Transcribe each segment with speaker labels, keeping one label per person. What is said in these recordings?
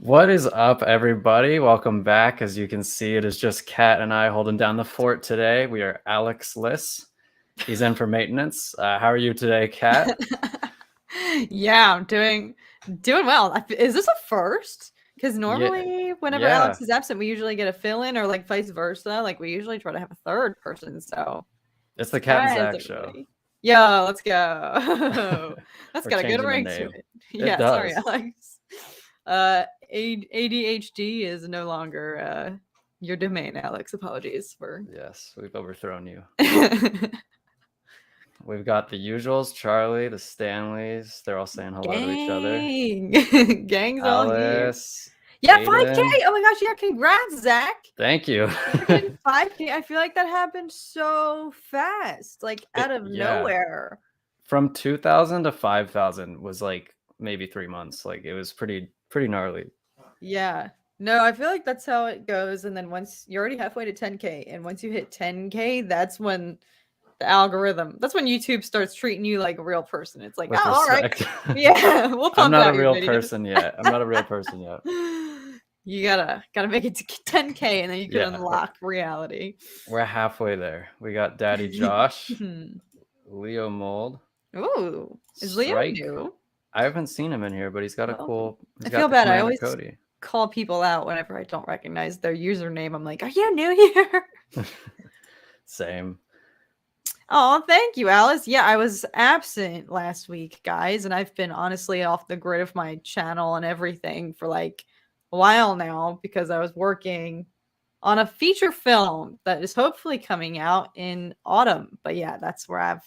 Speaker 1: What is up, everybody? Welcome back. As you can see, it is just Kat and I holding down the fort today. We are Alex-less. He's in for maintenance. How are you today, Kat?
Speaker 2: Yeah, I'm doing well. Is this a first? Because
Speaker 1: Yeah,
Speaker 2: normally, whenever
Speaker 1: yeah.
Speaker 2: Alex is absent, we usually get a fill-in, or like vice versa. Like we usually try to have a third person. So
Speaker 1: It's the Kat and
Speaker 2: surprise,
Speaker 1: Zach show.
Speaker 2: everybody! Yo, let's go. That's
Speaker 1: We're
Speaker 2: got a good
Speaker 1: changing the
Speaker 2: ring to
Speaker 1: name.
Speaker 2: it.
Speaker 1: It
Speaker 2: Yeah, sorry,
Speaker 1: does.
Speaker 2: Alex. ADHD is no longer your domain, Alex. Apologies for.
Speaker 1: Yes, we've overthrown you. We've got the usuals, Charlie, the Stanleys. They're all saying hello to each other.
Speaker 2: Gang, gang's all here.
Speaker 1: Alice,
Speaker 2: Yeah, 5K.
Speaker 1: Hayden.
Speaker 2: Oh my gosh, yeah, congrats, Zach.
Speaker 1: Thank you.
Speaker 2: Freaking 5K. I feel like that happened so fast, like out of
Speaker 1: Yeah.
Speaker 2: nowhere.
Speaker 1: From 2000 to 5000 was like maybe 3 months. Like it was pretty gnarly.
Speaker 2: Yeah. No, I feel like that's how it goes. And then once you're already halfway to 10K, and once you hit 10K, that's when the algorithm, that's when YouTube starts treating you like a real person. It's like,
Speaker 1: With
Speaker 2: oh, all right.
Speaker 1: respect.
Speaker 2: Yeah, we'll
Speaker 1: I'm
Speaker 2: pump
Speaker 1: not a
Speaker 2: out your
Speaker 1: real
Speaker 2: videos.
Speaker 1: person yet. I'm not a real person yet.
Speaker 2: You gotta make it to 10K, and then you can
Speaker 1: Yeah,
Speaker 2: unlock reality.
Speaker 1: we're halfway there. We got Daddy Josh, Leo Mold.
Speaker 2: Ooh, is Leo
Speaker 1: Strike.
Speaker 2: new?
Speaker 1: I haven't seen him in here, but he's got a
Speaker 2: Oh,
Speaker 1: cool. He's
Speaker 2: I
Speaker 1: got
Speaker 2: feel
Speaker 1: the
Speaker 2: bad. I
Speaker 1: Commander
Speaker 2: always
Speaker 1: Cody.
Speaker 2: call people out whenever I don't recognize their username. I'm like, "Are you new here?"
Speaker 1: Same.
Speaker 2: Oh, thank you, Alice. Yeah, I was absent last week, guys, and I've been honestly off the grid of my channel and everything for like a while now because I was working on a feature film that is hopefully coming out in autumn. But yeah, that's where I've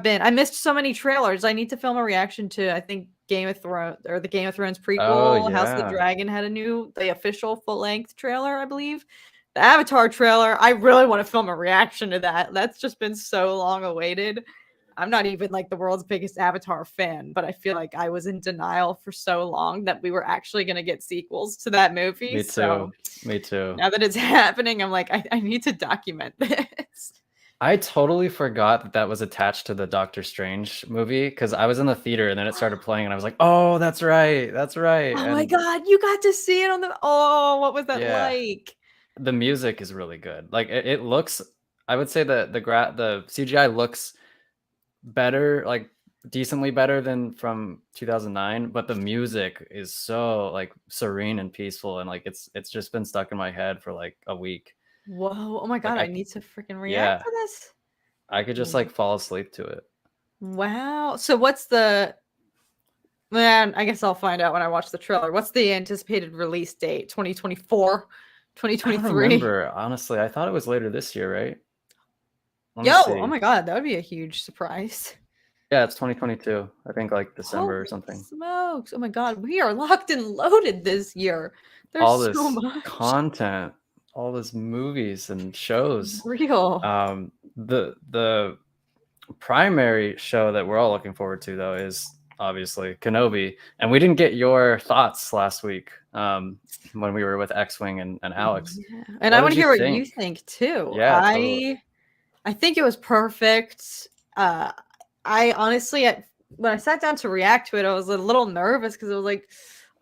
Speaker 2: been. I missed so many trailers. I need to film a reaction to, I think, Game of Thrones, or the Game of Thrones
Speaker 1: Oh
Speaker 2: prequel. House of the
Speaker 1: yeah.
Speaker 2: Dragon had the official full-length trailer, I believe. The Avatar trailer, I really want to film a reaction to that. That's just been so long awaited. I'm not even like the world's biggest Avatar fan, but I feel like I was in denial for so long that we were actually going to get sequels to that movie.
Speaker 1: Me
Speaker 2: So
Speaker 1: too. Me too.
Speaker 2: now that it's happening, I'm like, I need to document this.
Speaker 1: I totally forgot that that was attached to the Doctor Strange movie because I was in the theater and then it started playing and I was like, "Oh, that's right, that's right."
Speaker 2: Oh my
Speaker 1: And
Speaker 2: god, you got to see it on the. Oh, what was that
Speaker 1: yeah,
Speaker 2: like?
Speaker 1: the music is really good. Like it looks. I would say that the CGI looks better, like decently better than from 2009, but the music is so like serene and peaceful, and like it's just been stuck in my head for like a week.
Speaker 2: Whoa, oh my
Speaker 1: Like
Speaker 2: god, I need to freaking react
Speaker 1: yeah,
Speaker 2: to this.
Speaker 1: I could just like fall asleep to it.
Speaker 2: Wow. So what's the man, I guess I'll find out when I watch the trailer. What's the anticipated release date? 2024?
Speaker 1: I don't
Speaker 2: 2023?
Speaker 1: remember, honestly. I thought it was later this year, right? Let me
Speaker 2: Yo, oh
Speaker 1: see.
Speaker 2: my god, that would be a huge surprise.
Speaker 1: Yeah, it's 2022. I think like December or
Speaker 2: Holy
Speaker 1: something.
Speaker 2: smokes. Oh my god, we are locked and loaded this year.
Speaker 1: All
Speaker 2: There's so
Speaker 1: this
Speaker 2: much.
Speaker 1: content, all this movies and shows.
Speaker 2: Real.
Speaker 1: The primary show that we're all looking forward to though is obviously Kenobi, and we didn't get your thoughts last week when we were with X-Wing and Alex.
Speaker 2: Yeah. And
Speaker 1: What
Speaker 2: I
Speaker 1: did
Speaker 2: want to
Speaker 1: you
Speaker 2: hear what
Speaker 1: think?
Speaker 2: you think too.
Speaker 1: Yeah, totally.
Speaker 2: I think it was perfect. I honestly, when I sat down to react to it, I was a little nervous because I was like,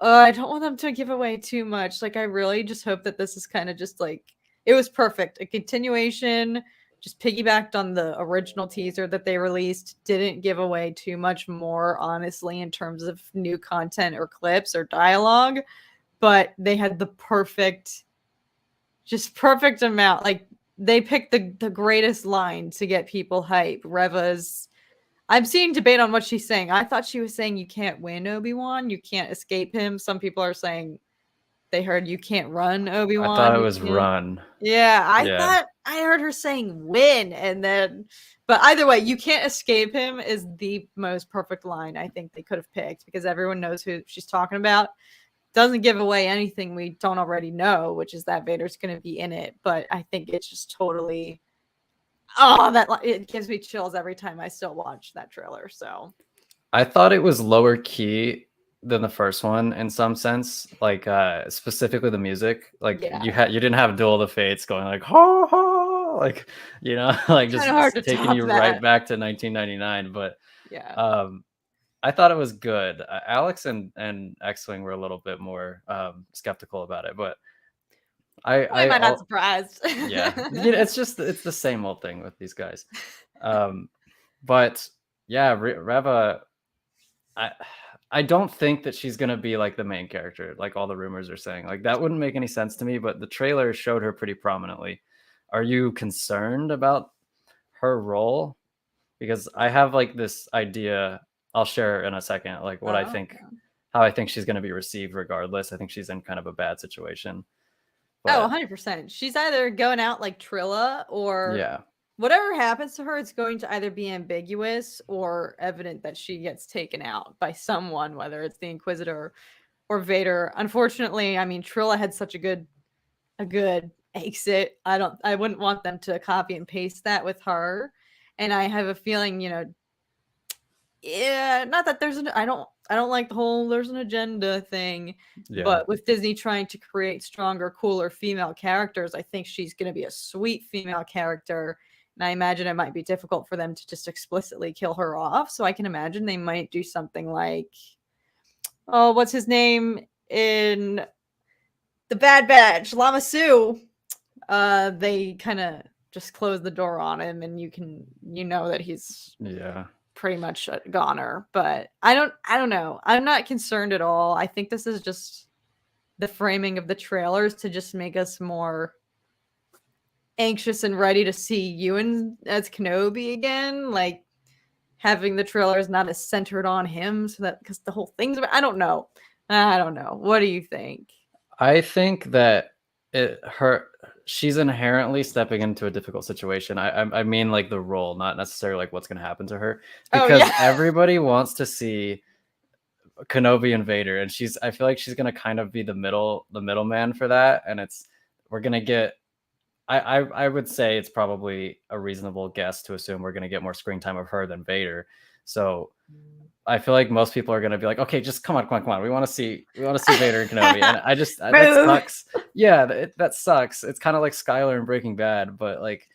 Speaker 2: I don't want them to give away too much. Like, I really just hope that this is kind of just like, it was perfect. A continuation, just piggybacked on the original teaser that they released, didn't give away too much more, honestly, in terms of new content or clips or dialogue. But they had the perfect amount. Like, they picked the greatest line to get people hype. Reva's, I'm seeing debate on what she's saying. I thought she was saying you can't win Obi-Wan, you can't escape him. Some people are saying they heard you can't run
Speaker 1: I thought
Speaker 2: Obi-Wan.
Speaker 1: it
Speaker 2: You
Speaker 1: was
Speaker 2: can't.
Speaker 1: run.
Speaker 2: Yeah, I
Speaker 1: Yeah.
Speaker 2: thought I heard her saying win, and then, but either way, you can't escape him is the most perfect line I think they could have picked because everyone knows who she's talking about. Doesn't give away anything we don't already know, which is that Vader's going to be in it. But I think it's just totally, that it gives me chills every time I still watch that trailer. So
Speaker 1: I thought it was lower key than the first one in some sense, like specifically the music. Like
Speaker 2: yeah,
Speaker 1: you didn't have Duel of the Fates going like ha ha, like like
Speaker 2: kind of hard
Speaker 1: just
Speaker 2: to
Speaker 1: taking
Speaker 2: top
Speaker 1: you right
Speaker 2: that.
Speaker 1: back to 1999. But
Speaker 2: Yeah,
Speaker 1: um I thought it was good. Alex and X-Wing were a little bit more skeptical about it, but
Speaker 2: Why am I not
Speaker 1: I'll
Speaker 2: surprised?
Speaker 1: yeah, it's just it's the same old thing with these guys. Um, but yeah, Reva, I I don't think that she's gonna be like the main character, like all the rumors are saying. Like that wouldn't make any sense to me. But the trailer showed her pretty prominently. Are you concerned about her role? Because I have like this idea. I'll share in a second, like what I
Speaker 2: Oh.
Speaker 1: think, how I think she's gonna be received regardless. I think she's in kind of a bad situation.
Speaker 2: Oh,
Speaker 1: But
Speaker 2: 100%. She's either going out like Trilla or
Speaker 1: yeah,
Speaker 2: whatever happens to her, it's going to either be ambiguous or evident that she gets taken out by someone, whether it's the Inquisitor or Vader. Unfortunately, I mean, Trilla had such a good exit. I wouldn't want them to copy and paste that with her. And I have a feeling, yeah, not that I don't like the whole there's an agenda thing,
Speaker 1: yeah.
Speaker 2: but with Disney trying to create stronger, cooler female characters, I think she's going to be a sweet female character. And I imagine it might be difficult for them to just explicitly kill her off. So I can imagine they might do something like, oh, what's his name in the Bad Batch, Lama Su. They kind of just close the door on him, and you know that he's
Speaker 1: Yeah.
Speaker 2: pretty much a goner. But I don't know. I'm not concerned at all. I think this is just the framing of the trailers to just make us more anxious and ready to see Ewan as Kenobi again. Like having the trailers not as centered on him, so that because the whole thing's about, I don't know. What do you think?
Speaker 1: I think that she's inherently stepping into a difficult situation. I mean like the role, not necessarily like what's going to happen to her,
Speaker 2: Oh,
Speaker 1: because
Speaker 2: yeah.
Speaker 1: everybody wants to see Kenobi and Vader, and I feel like she's going to kind of be the middleman for that, and we're going to get. I would say it's probably a reasonable guess to assume we're going to get more screen time of her than Vader. So I feel like most people are going to be like, okay, just come on. We want to see Vader and Kenobi. And that sucks. Yeah, that sucks. It's kind of like Skylar in Breaking Bad, but like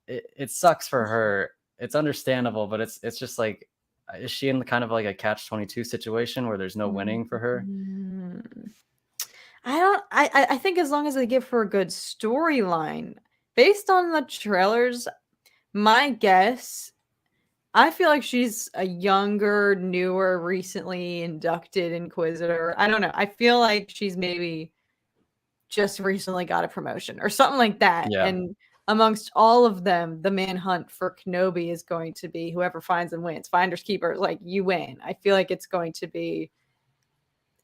Speaker 1: it sucks for her. It's understandable, but it's just like, is she in kind of like a catch-22 situation where there's no winning for her?
Speaker 2: I think as long as they give her a good storyline, based on the trailers, my guess, I feel like she's a younger, newer, recently inducted Inquisitor. I don't know. I feel like she's maybe just recently got a promotion or something like that.
Speaker 1: Yeah.
Speaker 2: And amongst all of them, the manhunt for Kenobi is going to be whoever finds and wins. Finders keepers, like you win. I feel like it's going to be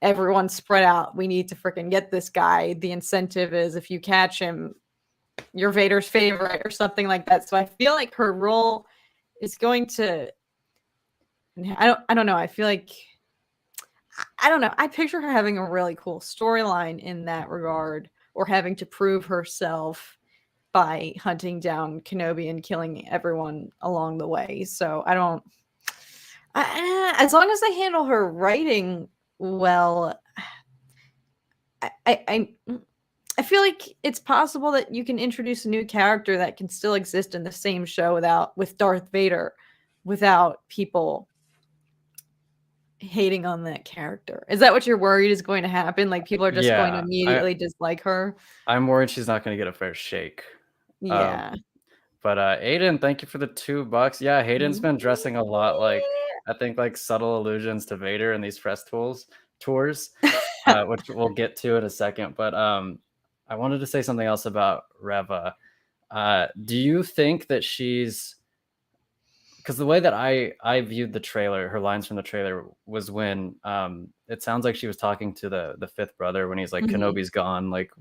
Speaker 2: everyone spread out. We need to freaking get this guy. The incentive is if you catch him, you're Vader's favorite or something like that. So I feel like her role is going to. I don't know. I feel like I don't know. I picture her having a really cool storyline in that regard, or having to prove herself by hunting down Kenobi and killing everyone along the way. So I don't. As long as they handle her writing well, I feel like it's possible that you can introduce a new character that can still exist in the same show with Darth Vader without people hating on that character. Is that what you're worried is going to happen? Like people are just going to immediately dislike her?
Speaker 1: I'm worried she's not going to get a fair shake.
Speaker 2: Yeah.
Speaker 1: But Aiden, thank you for the $2. Yeah, Hayden's been dressing a lot like, I think, like subtle allusions to Vader in these press tours, which we'll get to in a second. But I wanted to say something else about Reva. Do you think that because the way that I viewed the trailer, her lines from the trailer was when it sounds like she was talking to the fifth brother when he's like, Kenobi's gone. Like,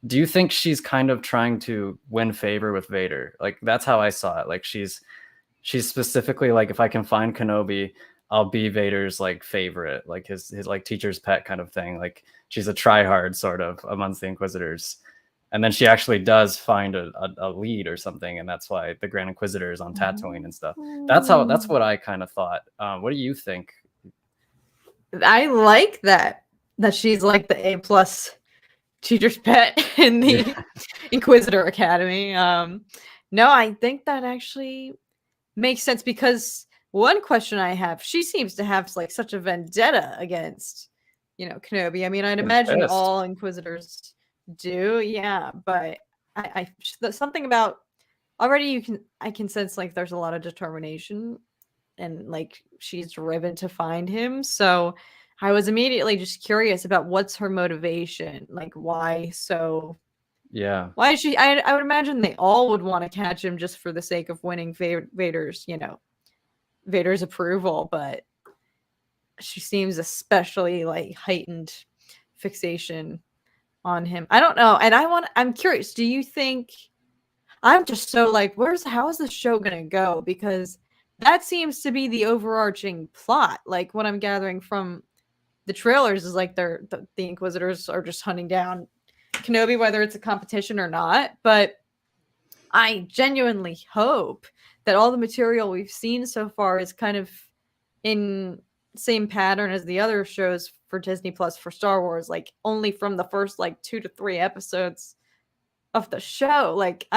Speaker 1: do you think she's kind of trying to win favor with Vader? Like, that's how I saw it. Like, she's specifically like, if I can find Kenobi, I'll be Vader's like favorite, like his like teacher's pet kind of thing. Like, she's a tryhard sort of amongst the Inquisitors. And then she actually does find a lead or something, and that's why the Grand Inquisitor is on Tatooine and stuff. That's what I kind of thought. What do you think?
Speaker 2: I like that she's like the A+ teacher's pet in the Inquisitor Academy. No, I think that actually makes sense because one question I have, she seems to have like such a vendetta against, Kenobi. I mean, I'd
Speaker 1: Fucking
Speaker 2: imagine
Speaker 1: pissed.
Speaker 2: all Inquisitors do, yeah, but there's something about already I can sense like there's a lot of determination and like she's driven to find him. So I was immediately just curious about what's her motivation, like
Speaker 1: Yeah.
Speaker 2: why is she? I would imagine they all would want to catch him just for the sake of winning Vader's approval, but she seems especially like heightened fixation on him. I don't know, and I'm curious. Do you think I'm just so like, how is the show gonna go? Because that seems to be the overarching plot. Like what I'm gathering from the trailers is like the Inquisitors are just hunting down Kenobi, whether it's a competition or not. But I genuinely hope that all the material we've seen so far is kind of in same pattern as the other shows for Disney Plus for Star Wars, like only from the first like 2 to 3 episodes of the show. Like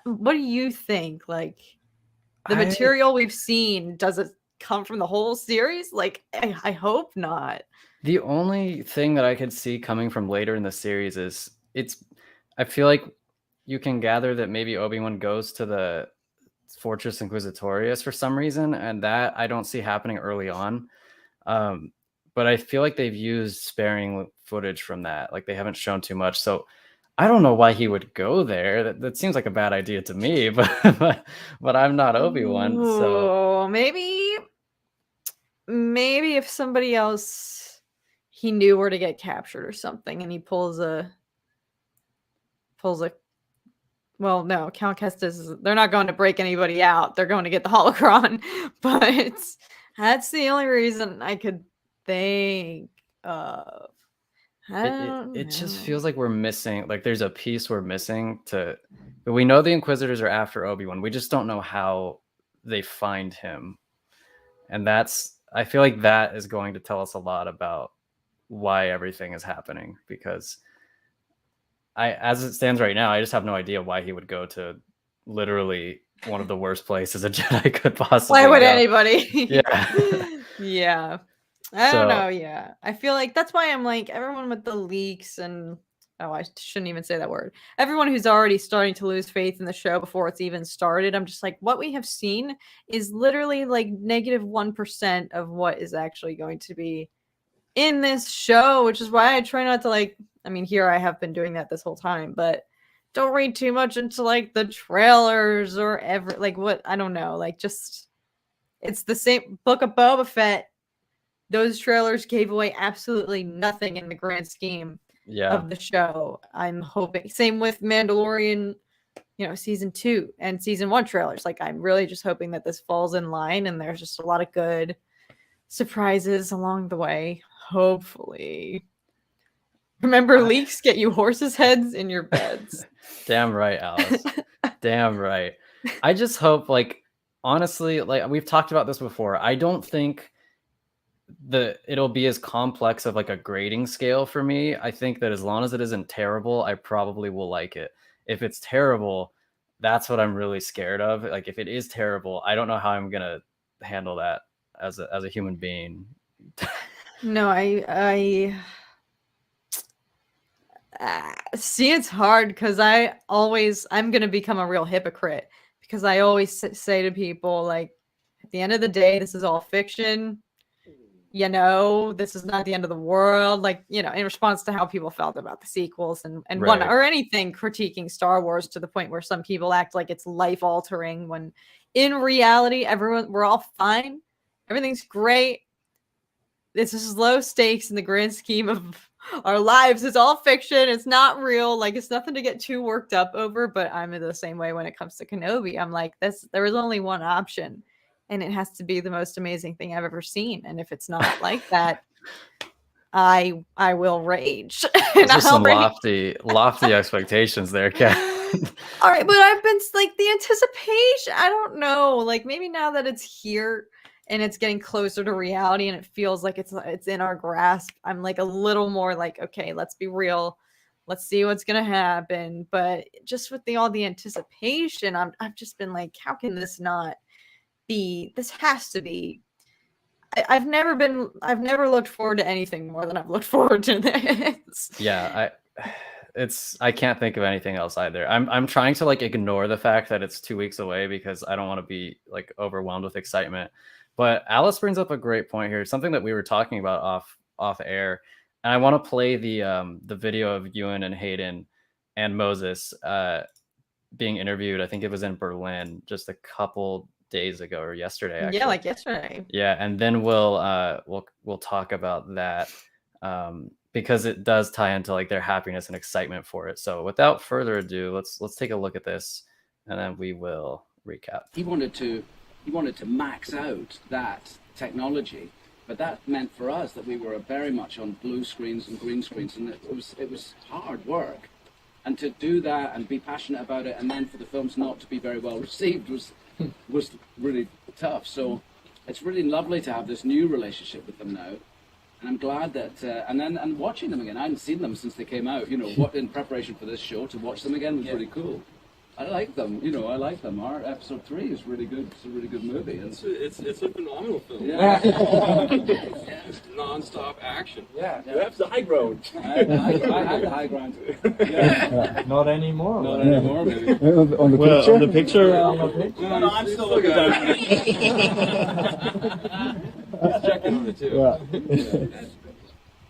Speaker 2: what do you think? Like the
Speaker 1: I
Speaker 2: material we've seen, does it come from the whole series? Like I hope not.
Speaker 1: The only thing that I could see coming from later in the series is I feel like you can gather that maybe Obi-Wan goes to the Fortress Inquisitorius for some reason, and that I don't see happening early on. But I feel like they've used sparing footage from that. Like they haven't shown too much. So I don't know why he would go there. That seems like a bad idea to me, but I'm not Obi-Wan. So
Speaker 2: Ooh, maybe if somebody else he knew where to get captured or something and he pulls a well, no, Count Kestis, they're not going to break anybody out. They're going to get the holocron. But that's the only reason I could think of. I don't
Speaker 1: it just
Speaker 2: know.
Speaker 1: feels like we're missing, like there's a piece we're missing to. We know the Inquisitors are after Obi-Wan. We just don't know how they find him, and I feel like that is going to tell us a lot about why everything is happening, because as it stands right now, I just have no idea why he would go to literally one of the worst places a Jedi could possibly
Speaker 2: Why would
Speaker 1: go.
Speaker 2: anybody?
Speaker 1: Yeah.
Speaker 2: Yeah. I don't
Speaker 1: So
Speaker 2: know. Yeah. I feel like that's why I'm like, everyone with the leaks and, oh, I shouldn't even say that word. Everyone who's already starting to lose faith in the show before it's even started, I'm just like, what we have seen is literally like negative 1% of what is actually going to be in this show, which is why I try not to like, I mean, here I have been doing that this whole time, but don't read too much into like the trailers or like what, I don't know, like just it's the same Book of Boba Fett. Those trailers gave away absolutely nothing in the grand scheme
Speaker 1: yeah,
Speaker 2: of the show. I'm hoping same with Mandalorian, season 2 and season 1 trailers. Like I'm really just hoping that this falls in line and there's just a lot of good surprises along the way. Hopefully. Remember, leaks get you horses' heads in your beds.
Speaker 1: damn right, Alice. Damn right. I just hope, like, honestly, like we've talked about this before. I don't think it'll be as complex of like a grading scale for me. I think that as long as it isn't terrible, I probably will like it. If it's terrible, that's what I'm really scared of. Like if it is terrible, I don't know how I'm gonna handle that as a human being.
Speaker 2: No, see, it's hard because I'm gonna become a real hypocrite because I always say to people like, at the end of the day, this is all fiction. This is not the end of the world. Like, in response to how people felt about the sequels and one
Speaker 1: Right.
Speaker 2: or anything critiquing Star Wars to the point where some people act like it's life altering when in reality, we're all fine. Everything's great. This is low stakes in the grand scheme of our lives. It's all fiction. It's not real. Like it's nothing to get too worked up over. But I'm in the same way when it comes to Kenobi. I'm like, there is only one option, and it has to be the most amazing thing I've ever seen. And if it's not like that, I will rage. And
Speaker 1: Those are
Speaker 2: I'll
Speaker 1: some
Speaker 2: rage.
Speaker 1: lofty expectations there, Kat.
Speaker 2: All right, but I've been like the anticipation. I don't know. Like maybe now that it's here and it's getting closer to reality and it feels like it's in our grasp, I'm like a little more like, okay, let's be real. Let's see what's gonna happen. But just with all the anticipation, I've just been like, how can this not this has to be. I've never looked forward to anything more than I've looked forward to this.
Speaker 1: Yeah, I can't think of anything else either. I'm trying to like ignore the fact that it's 2 weeks away because I don't want to be like overwhelmed with excitement. But Alice brings up a great point here, something that we were talking about off air, and I want to play the video of Ewan and Hayden and Moses being interviewed. I think it was in Berlin just a couple days ago or yesterday. Actually.
Speaker 2: Yeah, like yesterday.
Speaker 1: Yeah, and then we'll talk about that because it does tie into like their happiness and excitement for it. So without further ado, let's take a look at this, and then we will recap.
Speaker 3: He wanted to max out that technology, but that meant for us that we were very much on blue screens and green screens, and it was hard work. And to do that and be passionate about it, and then for the films not to be very well received was really tough. So it's really lovely to have this new relationship with them now, and I'm glad that and watching them again. I hadn't seen them since they came out. You know, what in preparation for this show, to watch them again was really cool. I like them. You know, I like them. Our episode 3 is really good. It's a really good movie. And
Speaker 4: it's a phenomenal film.
Speaker 3: Yeah.
Speaker 4: Just non-stop action.
Speaker 3: Yeah.
Speaker 4: That's the high ground.
Speaker 3: I had the high ground. Yeah.
Speaker 5: Not anymore.
Speaker 3: Not anymore, maybe.
Speaker 5: On the picture? On the picture?
Speaker 4: No, I'm still looking at it. Checking on it too.
Speaker 3: Yeah.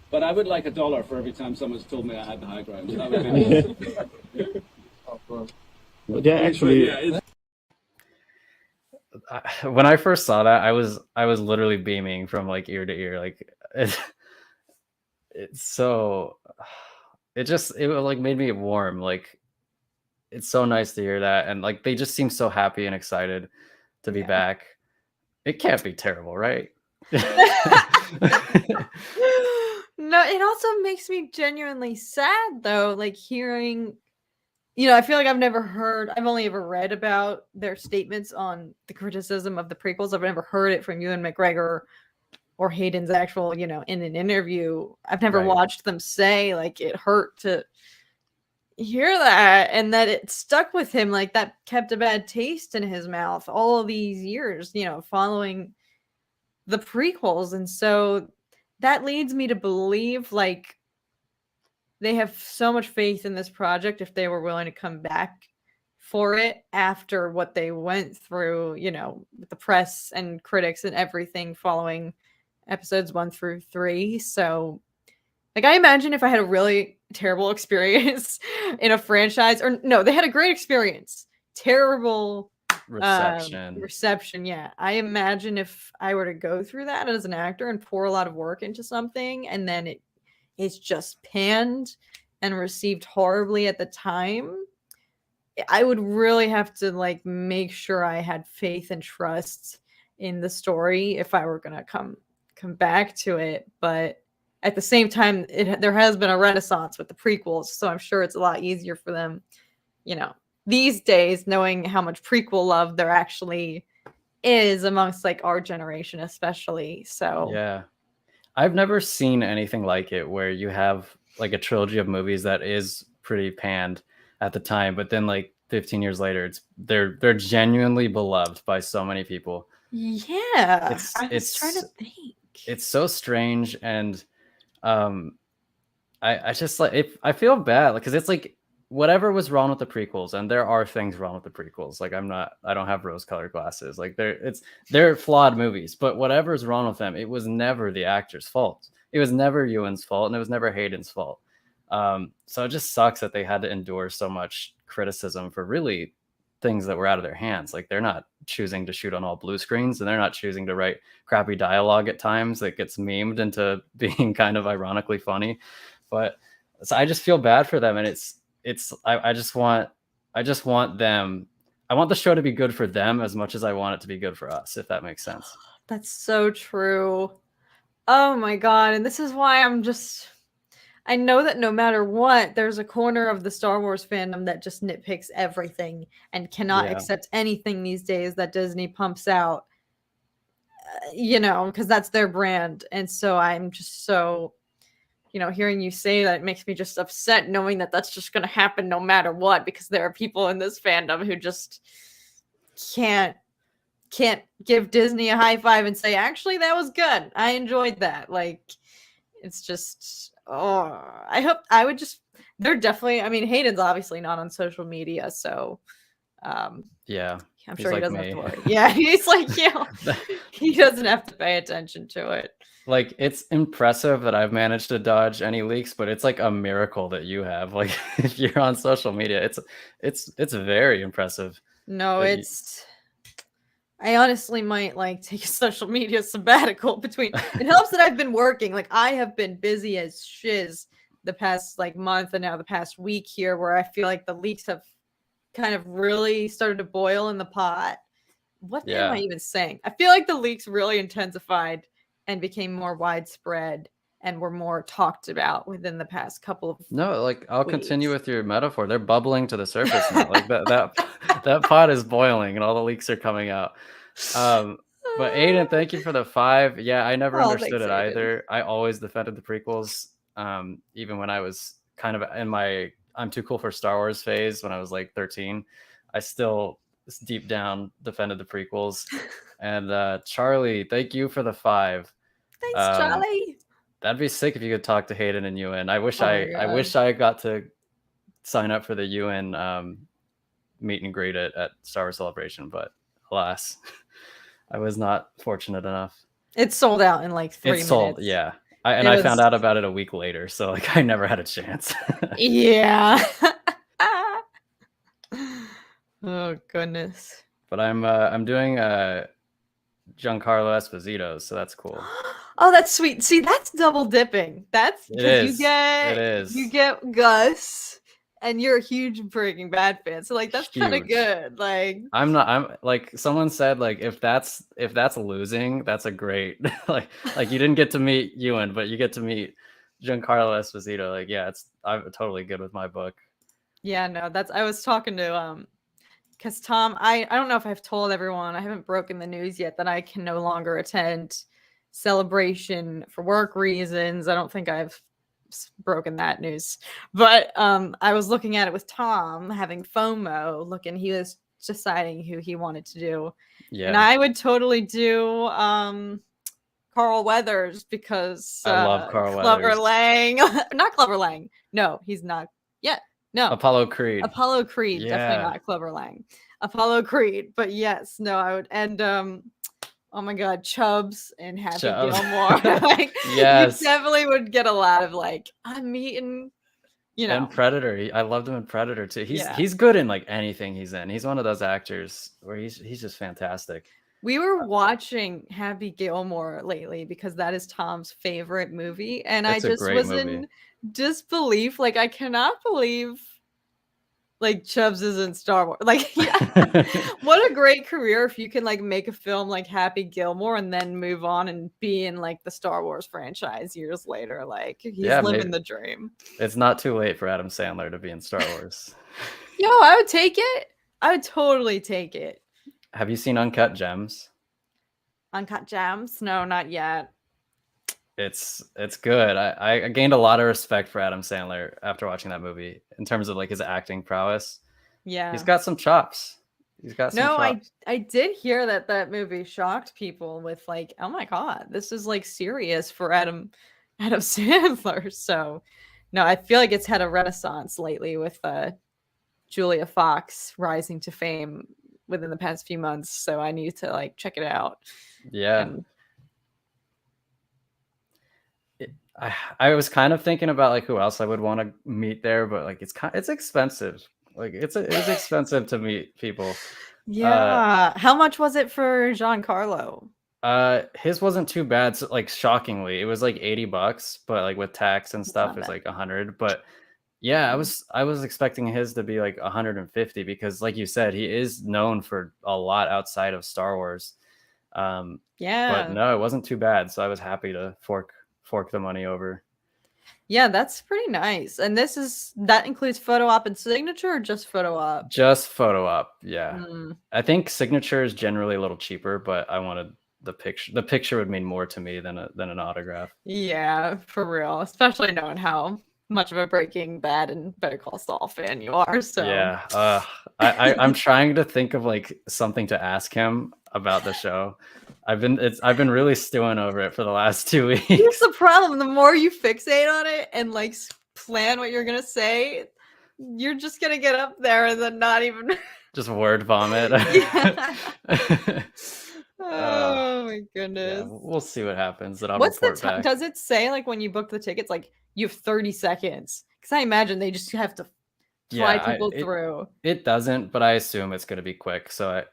Speaker 3: But I would like $1 for every time someone's told me I had the high ground. That would be nice.
Speaker 5: Yeah, actually,
Speaker 1: When I first saw that, I was literally beaming from like ear to ear. Like it's so it like made me warm. Like it's so nice to hear that, and like they just seem so happy and excited to be back. It can't be terrible, right?
Speaker 2: No, it also makes me genuinely sad though, like hearing, you know, I feel like I've only ever read about their statements on the criticism of the prequels. I've never heard it from Ewan McGregor or Hayden's actual, you know, in an interview. I've never watched them say like it hurt to hear that, and that it stuck with him, like that kept a bad taste in his mouth all of these years, you know, following the prequels. And so that leads me to believe like they have so much faith in this project if they were willing to come back for it after what they went through, you know, with the press and critics and everything following episodes 1 through 3. So like I imagine if I had a really terrible experience in a franchise, or no, they had a great experience, terrible reception. Yeah. I imagine if I were to go through that as an actor and pour a lot of work into something, and then it's just panned and received horribly at the time, I would really have to like make sure I had faith and trust in the story if I were gonna come back to it. But at the same time, there has been a renaissance with the prequels, so I'm sure it's a lot easier for them, you know, these days, knowing how much prequel love there actually is amongst like our generation, especially. So
Speaker 1: yeah, I've never seen anything like it where you have like a trilogy of movies that is pretty panned at the time, but then like 15 years later, they're genuinely beloved by so many people.
Speaker 2: Yeah, I was trying to think.
Speaker 1: It's so strange, and I just like I feel bad because it's like whatever was wrong with the prequels, and there are things wrong with the prequels. Like I don't have rose-colored glasses. Like they're flawed movies, but whatever's wrong with them, it was never the actor's fault. It was never Ewan's fault, and it was never Hayden's fault. So it just sucks that they had to endure so much criticism for really things that were out of their hands. Like they're not choosing to shoot on all blue screens, and they're not choosing to write crappy dialogue at times that gets memed into being kind of ironically funny. But so I just feel bad for them, and I just want them. I want the show to be good for them as much as I want it to be good for us, if that makes sense.
Speaker 2: That's so true. Oh my God. And this is why I know that no matter what, there's a corner of the Star Wars fandom that just nitpicks everything and cannot accept anything these days that Disney pumps out, you know, because that's their brand. And so I'm just so, you know, hearing you say that, it makes me just upset knowing that that's just going to happen no matter what, because there are people in this fandom who just can't can't give Disney a high five and say, actually, that was good. I enjoyed that. Like, it's just, I would just, they're definitely, I mean, Hayden's obviously not on social media, so
Speaker 1: Yeah.
Speaker 2: I'm
Speaker 1: He's
Speaker 2: sure he
Speaker 1: like
Speaker 2: doesn't
Speaker 1: me.
Speaker 2: have to worry. Yeah, he's like, he doesn't have to pay attention to it.
Speaker 1: Like, it's impressive that I've managed to dodge any leaks, but it's like a miracle that you have. Like, if you're on social media, it's very impressive.
Speaker 2: No,
Speaker 1: that you-
Speaker 2: it's. I honestly might like take a social media sabbatical between. It helps that I've been working. Like I have been busy as shiz the past like month and now the past week here, where I feel like the leaks have kind of really started to boil in the pot. What am I even saying? I feel like the leaks really intensified and became more widespread and were more talked about within the past couple of
Speaker 1: No, like I'll continue
Speaker 2: weeks.
Speaker 1: with your metaphor. They're bubbling to the surface now. Like that pot is boiling and all the leaks are coming out. But Aiden, thank you for the 5. Yeah, I never understood
Speaker 2: thanks,
Speaker 1: it
Speaker 2: Aiden.
Speaker 1: either. I always defended the prequels. Even when I was kind of in my I'm too cool for Star Wars phase when I was like 13, I still deep down defended the prequels. And Charlie, thank you for the 5.
Speaker 2: Thanks, Charlie.
Speaker 1: That'd be sick if you could talk to Hayden and Ewan. I wish
Speaker 2: Oh my
Speaker 1: I wish I got to sign up for the Ewan meet and greet at Star Wars Celebration, but alas, I was not fortunate enough.
Speaker 2: It's sold out in like 3
Speaker 1: It's
Speaker 2: minutes.
Speaker 1: sold, yeah. I found out about it a week later, so like I never had a chance.
Speaker 2: Yeah. Oh goodness.
Speaker 1: But I'm doing Giancarlo Esposito, so that's cool.
Speaker 2: Oh, that's sweet. See, that's double dipping. That's
Speaker 1: It
Speaker 2: because
Speaker 1: is. It is.
Speaker 2: you get Gus, and you're a huge Breaking Bad fan. So like that's kind of
Speaker 1: Huge.
Speaker 2: good. Like
Speaker 1: I'm like someone said like if that's losing, that's a great like you didn't get to meet Ewan, but you get to meet Giancarlo Esposito. Like yeah, I'm totally good with my book.
Speaker 2: yeah, no, that's I was talking to because Tom, I don't know if I've told everyone, I haven't broken the news yet that I can no longer attend Celebration for work reasons. I don't think I've broken that news, but I was looking at it with Tom, having FOMO, he was deciding who he wanted to do.
Speaker 1: Yeah.
Speaker 2: And I would totally do Carl Weathers because
Speaker 1: I love Carl
Speaker 2: Clover
Speaker 1: Weathers.
Speaker 2: Lang. Not Clover Lang. No, he's not yet. No.
Speaker 1: Apollo Creed.
Speaker 2: Apollo Creed, definitely not Clover Lang. Apollo Creed, but yes, no, I would. And oh my God, Chubbs and Happy Gilmore. Like,
Speaker 1: yes,
Speaker 2: you definitely would get a lot of like, I'm meeting, you know.
Speaker 1: And Predator. I loved him in Predator too. He's good in like anything he's in. He's one of those actors where he's just fantastic.
Speaker 2: We were watching Happy Gilmore lately because that is Tom's favorite movie, and I just was in disbelief. Like, I cannot believe like Chubbs is in Star Wars. Like, yeah. What a great career if you can like make a film like Happy Gilmore and then move on and be in like the Star Wars franchise years later. Like he's living the dream.
Speaker 1: It's not too late for Adam Sandler to be in Star Wars.
Speaker 2: Yo, I would take it. I would totally take it.
Speaker 1: Have you seen Uncut Gems?
Speaker 2: Uncut Gems? No, not yet.
Speaker 1: It's good. I gained a lot of respect for Adam Sandler after watching that movie in terms of like his acting prowess.
Speaker 2: Yeah.
Speaker 1: He's got some chops. He's got some chops.
Speaker 2: I did hear that movie shocked people with like, oh my God, this is like serious for Adam Sandler. So no, I feel like it's had a renaissance lately with Julia Fox rising to fame within the past few months. So I need to like check it out.
Speaker 1: Yeah. I was kind of thinking about like who else I would want to meet there, but like it's expensive. Like it's expensive to meet people.
Speaker 2: Yeah. How much was it for Giancarlo?
Speaker 1: His wasn't too bad. So, like shockingly, it was like $80, but like with tax and stuff, it's like 100. But yeah, I was expecting his to be like 150 because, like you said, he is known for a lot outside of Star Wars.
Speaker 2: Yeah.
Speaker 1: But no, it wasn't too bad. So I was happy to fork the money over.
Speaker 2: Yeah, that's pretty nice. And that includes photo op and signature or just photo op?
Speaker 1: Just photo op, yeah. I think signature is generally a little cheaper, but I wanted the picture. The picture would mean more to me than an autograph.
Speaker 2: Yeah, for real. Especially knowing how much of a Breaking Bad and Better Call Saul fan you are. So
Speaker 1: Yeah. I'm trying to think of like something to ask him about the show. I've been really stewing over it for the last 2
Speaker 2: here's
Speaker 1: weeks.
Speaker 2: the problem: the more you fixate on it and like plan what you're gonna say, you're just gonna get up there and then not even.
Speaker 1: Just word vomit.
Speaker 2: Oh my
Speaker 1: Yeah,
Speaker 2: goodness.
Speaker 1: we'll see what happens. And I'll
Speaker 2: What's the
Speaker 1: report
Speaker 2: time?
Speaker 1: back.
Speaker 2: Does it say like when you book the tickets, like you have 30 seconds? Because I imagine they just have to fly
Speaker 1: Yeah,
Speaker 2: people through.
Speaker 1: it doesn't, but I assume it's going to be quick. So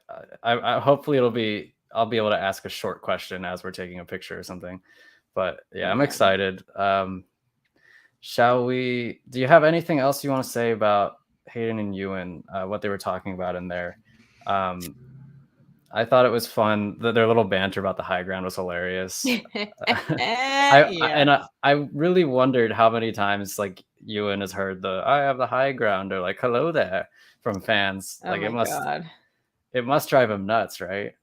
Speaker 1: I hopefully I'll be able to ask a short question as we're taking a picture or something. But yeah, I'm
Speaker 2: Okay.
Speaker 1: excited. Do you have anything else you want to say about Hayden and Ewan, what they were talking about in there? I thought it was fun. Their little banter about the high ground was hilarious. I really wondered how many times like Ewan has heard the "I have the high ground" or like "Hello there" from fans.
Speaker 2: Oh
Speaker 1: Like
Speaker 2: my God.
Speaker 1: it must drive him nuts, right?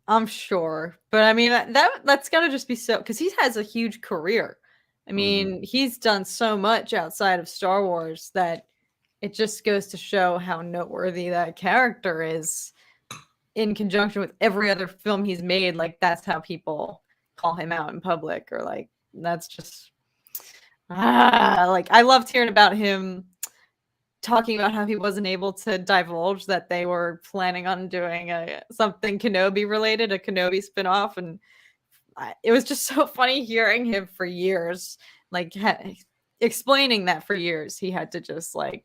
Speaker 2: I'm sure. But I mean, that's gotta just be so, because he has a huge career. I mean, he's done so much outside of Star Wars that it just goes to show how noteworthy that character is in conjunction with every other film he's made. Like, that's how people call him out in public, or like, that's just like, I loved hearing about him talking about how he wasn't able to divulge that they were planning on doing something Kenobi related, a Kenobi spinoff, and it was just so funny hearing him for years, like explaining that for years he had to just like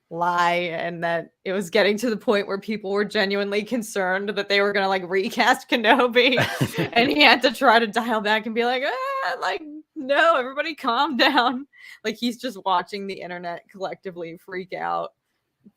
Speaker 2: lie, and that it was getting to the point where people were genuinely concerned that they were going to like recast Kenobi, and he had to try to dial back and be like, like, no, everybody calm down. Like, he's just watching the internet collectively freak out,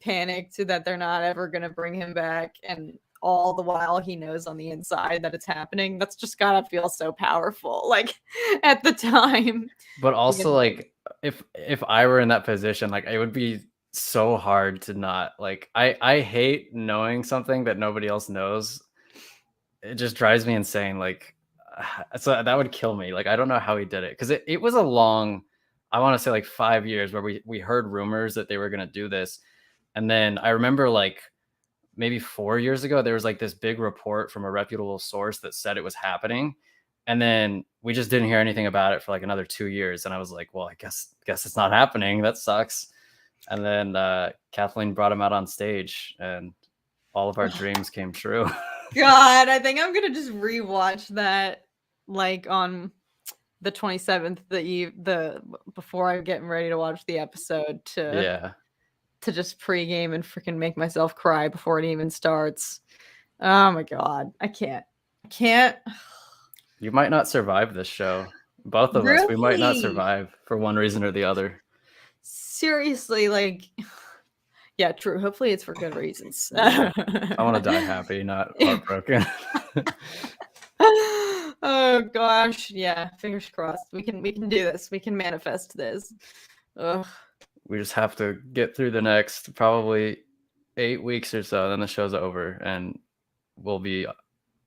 Speaker 2: panic to that they're not ever going to bring him back, and all the while he knows on the inside that it's happening. That's just gotta feel so powerful, like, at the time.
Speaker 1: But also, like, if I were in that position, like, it would be so hard to not like. I hate knowing something that nobody else knows. It just drives me insane. Like, so that would kill me. Like, I don't know how he did it, because it was a long, I want to say like 5 years where we heard rumors that they were gonna do this, and then I remember like maybe 4 years ago there was like this big report from a reputable source that said it was happening. And then we just didn't hear anything about it for like another 2 years. And I was like, well, I guess it's not happening. That sucks. And then Kathleen brought him out on stage, and all of our dreams came true.
Speaker 2: God, I think I'm gonna just rewatch that like on the 27th, the before I'm getting ready to watch the episode, to just pregame and freaking make myself cry before it even starts. Oh my God, I can't.
Speaker 1: You might not survive this show. Both of us, we might not survive for one reason or the other.
Speaker 2: Seriously, like, yeah, true. Hopefully it's for good reasons.
Speaker 1: I want to die happy, not heartbroken.
Speaker 2: Oh gosh, yeah, fingers crossed. We can do this. We can manifest this. Ugh.
Speaker 1: We just have to get through the next probably 8 weeks or so, then the show's over, and we'll be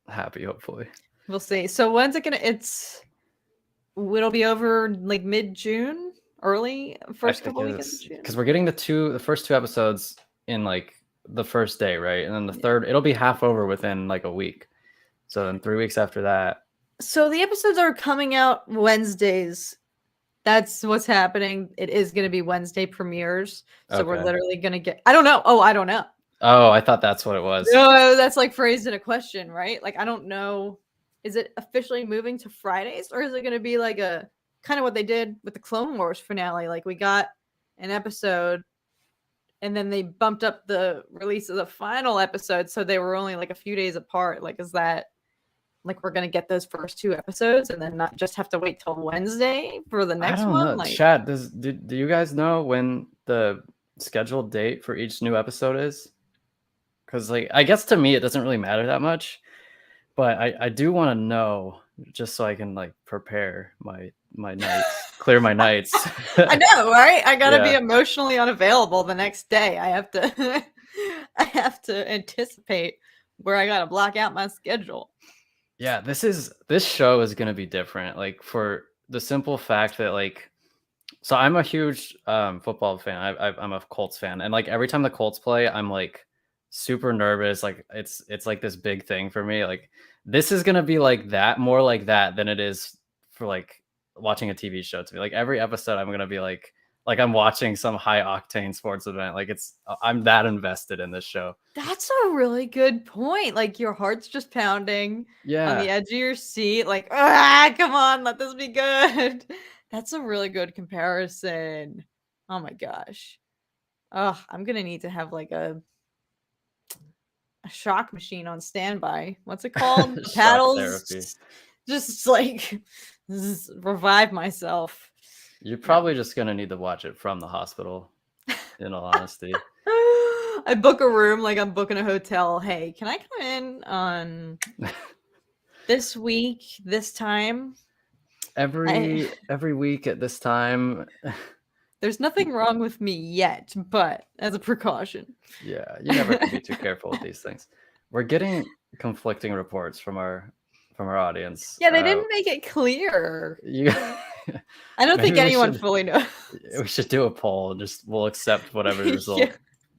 Speaker 1: happy, hopefully.
Speaker 2: We'll see. So when's it gonna? It'll be over like mid-June, early first couple weekends of June.
Speaker 1: Because we're getting the first two episodes in like the first day, right? And then the third, it'll be half over within like a week. So then 3 weeks after that.
Speaker 2: So the episodes are coming out Wednesdays. That's what's happening. It is going to be Wednesday premieres. So we're literally going to get, I don't know. Oh, I don't know.
Speaker 1: Oh, I thought that's what it was.
Speaker 2: No, that's like phrased in a question, right? Like, I don't know. Is it officially moving to Fridays, or is it going to be like a kind of what they did with the Clone Wars finale? Like, we got an episode and then they bumped up the release of the final episode, so they were only like a few days apart. Like, is that like we're going to get those first two episodes and then not just have to wait till Wednesday for the next one?
Speaker 1: Know.
Speaker 2: Like,
Speaker 1: Chad, do you guys know when the scheduled date for each new episode is? Because like, I guess to me it doesn't really matter that much, but I do want to know, just so I can like prepare my nights, clear my nights.
Speaker 2: I know, right? I gotta be emotionally unavailable the next day. I have to anticipate where I gotta block out my schedule.
Speaker 1: Yeah, this show is gonna be different. Like, for the simple fact that like So I'm a huge football fan. I'm a Colts fan, and like every time the Colts play, I'm like super nervous. Like it's like this big thing for me. Like this is gonna be like that, more like that than it is for like watching a TV show to me. Like every episode, I'm gonna be like I'm watching some high octane sports event. Like I'm that invested in this show.
Speaker 2: That's a really good point. Like your heart's just pounding on the
Speaker 1: Yeah,
Speaker 2: edge of your seat. Like, ah, come on, let this be good. That's a really good comparison. Oh my gosh. Oh, I'm gonna need to have like a shock machine on standby. What's it called? The
Speaker 1: shock
Speaker 2: paddles.
Speaker 1: therapy.
Speaker 2: Just like revive myself.
Speaker 1: You're probably just gonna need to watch it from the hospital. In all honesty.
Speaker 2: I book a room like I'm booking a hotel. Hey, can I come in on this week, this time?
Speaker 1: Every week at this time.
Speaker 2: There's nothing wrong with me yet, but as a precaution.
Speaker 1: Yeah, you never can be too careful with these things. We're getting conflicting reports from our audience.
Speaker 2: Yeah, they didn't make it clear.
Speaker 1: You,
Speaker 2: I don't think
Speaker 1: maybe we
Speaker 2: anyone
Speaker 1: should-
Speaker 2: fully knows.
Speaker 1: we should do a poll. Just we'll accept whatever result
Speaker 2: Yeah.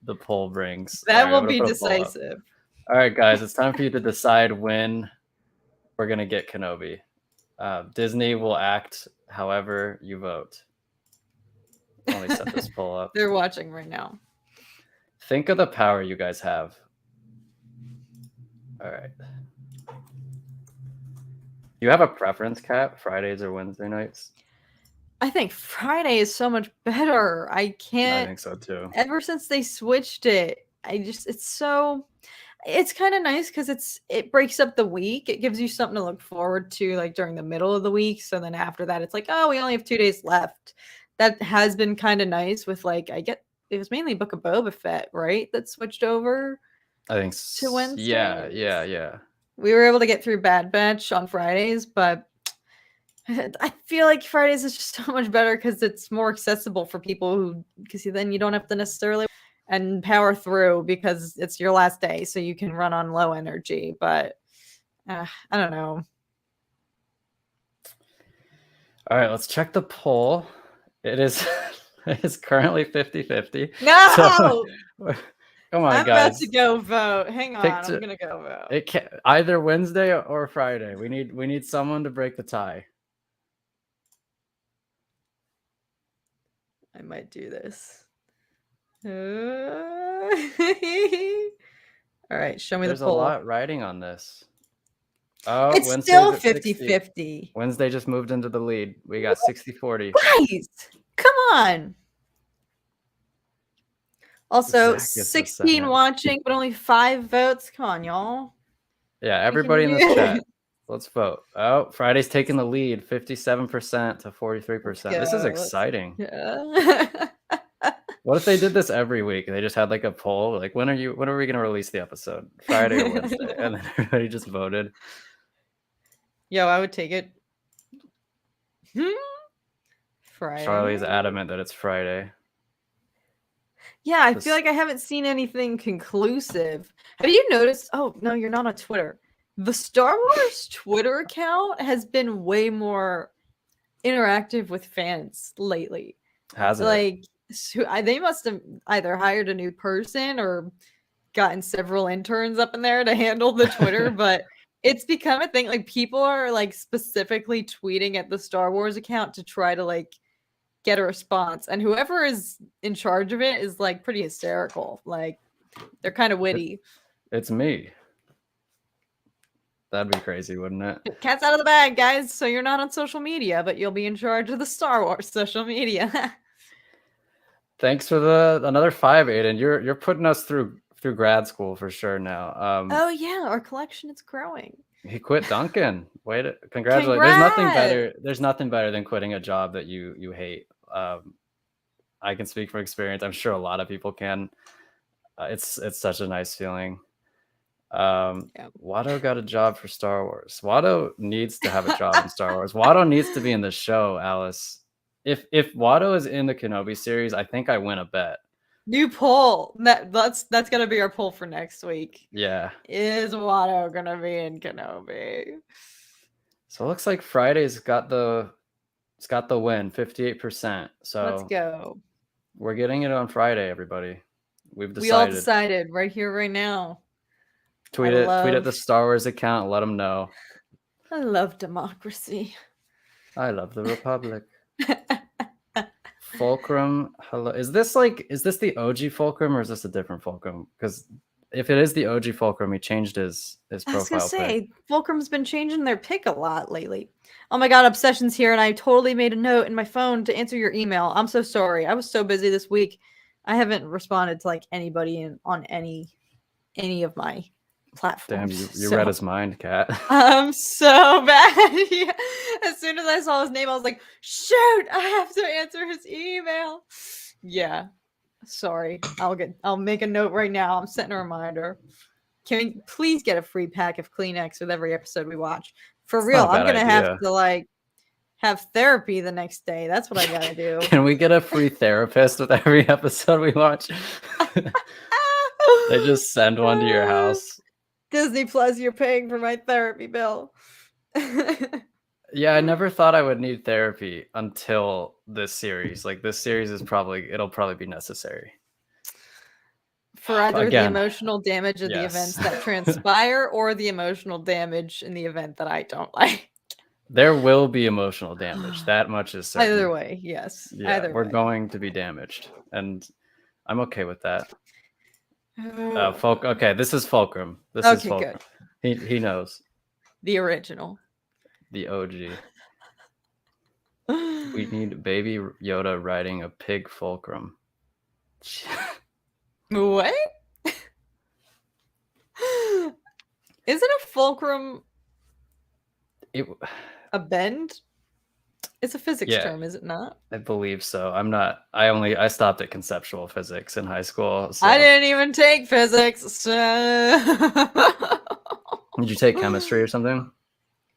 Speaker 1: the poll brings.
Speaker 2: That
Speaker 1: All right,
Speaker 2: will
Speaker 1: I'm
Speaker 2: be
Speaker 1: gonna put a poll up.
Speaker 2: decisive.
Speaker 1: All right, guys, it's time for you to decide when we're gonna get Kenobi. Disney will act however you vote. Let me set this poll up.
Speaker 2: They're watching right now.
Speaker 1: Think of the power you guys have. All right. You have a preference, Kat? Fridays or Wednesday nights?
Speaker 2: I think Friday is so much better. I
Speaker 1: I
Speaker 2: can't.
Speaker 1: think so too.
Speaker 2: Ever since they switched it, it's kind of nice because it breaks up the week. It gives you something to look forward to like during the middle of the week. So then after that, it's like, oh, we only have 2 days left. That has been kind of nice with like it was mainly Book of Boba Fett, right? That switched over.
Speaker 1: I think
Speaker 2: To Wednesdays?
Speaker 1: Yeah.
Speaker 2: We were able to get through Bad Batch on Fridays, but I feel like Fridays is just so much better because it's more accessible for people because then you don't have to necessarily and power through because it's your last day, so you can run on low energy. But I don't know.
Speaker 1: All right, let's check the poll. It is it's currently 50-50.
Speaker 2: No,
Speaker 1: So, come on,
Speaker 2: I'm
Speaker 1: guys.
Speaker 2: about to go vote. Hang on,
Speaker 1: Pick
Speaker 2: I'm gonna go vote.
Speaker 1: It can either Wednesday or Friday. We need someone to break the tie.
Speaker 2: I might do this. All right, show me
Speaker 1: There's
Speaker 2: the
Speaker 1: a
Speaker 2: poll.
Speaker 1: lot riding on this. Oh,
Speaker 2: It's
Speaker 1: Wednesday's
Speaker 2: still
Speaker 1: at 60.
Speaker 2: 50-50.
Speaker 1: Wednesday just moved into the lead. We got 60-40.
Speaker 2: Guys, come on. Also,
Speaker 1: Zach gets a
Speaker 2: 16
Speaker 1: second.
Speaker 2: watching, but only 5 votes. Come on, y'all.
Speaker 1: Yeah, everybody in
Speaker 2: do
Speaker 1: this
Speaker 2: it.
Speaker 1: chat. Let's vote. Oh, Friday's taking the lead, 57% to 43%. This is
Speaker 2: go.
Speaker 1: exciting.
Speaker 2: Yeah.
Speaker 1: What if they did this every week? They just had like a poll, like when are we gonna release the episode? Friday or Wednesday? And then everybody just voted.
Speaker 2: Yo, I would take it. Friday.
Speaker 1: Charlie's adamant that it's Friday.
Speaker 2: Yeah, I
Speaker 1: This-
Speaker 2: feel like I haven't seen anything conclusive. Have you noticed? Oh, no, you're not on Twitter. The Star Wars Twitter account has been way more interactive with fans lately.
Speaker 1: Has it?
Speaker 2: Like, they must have either hired a new person or gotten several interns up in there to handle the Twitter, but it's become a thing. Like, people are like specifically tweeting at the Star Wars account to try to like get a response, and whoever is in charge of it is like pretty hysterical. Like, they're kind of witty.
Speaker 1: It's me. That'd be crazy, wouldn't it?
Speaker 2: Cat's out of the bag, guys. So you're not on social media, but you'll be in charge of the Star Wars social media.
Speaker 1: Thanks for another 5, Aiden. You're putting us through grad school for sure now.
Speaker 2: Oh yeah, our collection is growing.
Speaker 1: He quit Duncan. Wait, congratulations. There's nothing better than quitting a job that you hate. I can speak from experience. I'm sure a lot of people can. It's such a nice feeling. Watto got a job for Star Wars. Watto needs to have a job in Star Wars. Watto needs to be in the show, Alice. If Watto is in the Kenobi series, I think I win a bet.
Speaker 2: New poll. That's gonna be our poll for next week.
Speaker 1: Yeah.
Speaker 2: Is Watto gonna be in Kenobi?
Speaker 1: So it looks like Friday's got the It's got the win, 58%.
Speaker 2: Let's
Speaker 1: So
Speaker 2: go.
Speaker 1: we're getting it on Friday, everybody. We've
Speaker 2: We all
Speaker 1: decided.
Speaker 2: decided right here, right now.
Speaker 1: Tweet at the Star Wars account. Let them know.
Speaker 2: I love democracy.
Speaker 1: I love the Republic. Fulcrum, hello. Is this the OG Fulcrum or is this a different Fulcrum? Because if it is the OG Fulcrum, he changed his profile.
Speaker 2: I was gonna say,
Speaker 1: pic.
Speaker 2: Fulcrum's been changing their pick a lot lately. Oh my god, Obsession's here, and I totally made a note in my phone to answer your email. I'm so sorry. I was so busy this week. I haven't responded to like anybody on any of my platforms.
Speaker 1: Damn, you read his mind, Kat.
Speaker 2: I'm so bad. Yeah. As soon as I saw his name, I was like, shoot, I have to answer his email. Yeah. Sorry. I'll make a note right now. I'm setting a reminder. Can we please get a free pack of Kleenex with every episode we watch? For real, I'm gonna have to like have therapy the next day. That's what I gotta do.
Speaker 1: Can we get a free therapist with every episode we watch? They just send one to your house.
Speaker 2: Disney Plus, you're paying for my therapy bill.
Speaker 1: Yeah, I never thought I would need therapy until this series. Like this series it'll probably be necessary.
Speaker 2: For either the emotional damage of the events that transpire or the emotional damage in the event that I don't like.
Speaker 1: There will be emotional damage. That much is certain.
Speaker 2: Either way, yes.
Speaker 1: Yeah,
Speaker 2: either
Speaker 1: we're
Speaker 2: way.
Speaker 1: going to be damaged. And I'm okay with that. Okay, this is Fulcrum. This is Fulcrum. Good. He knows.
Speaker 2: The original.
Speaker 1: The OG. We need Baby Yoda riding a pig Fulcrum.
Speaker 2: What? Isn't a fulcrum a bend? It's a physics term, is it not?
Speaker 1: I believe so. I stopped at conceptual physics in high school. So.
Speaker 2: I didn't even take physics. So...
Speaker 1: Did you take chemistry or something?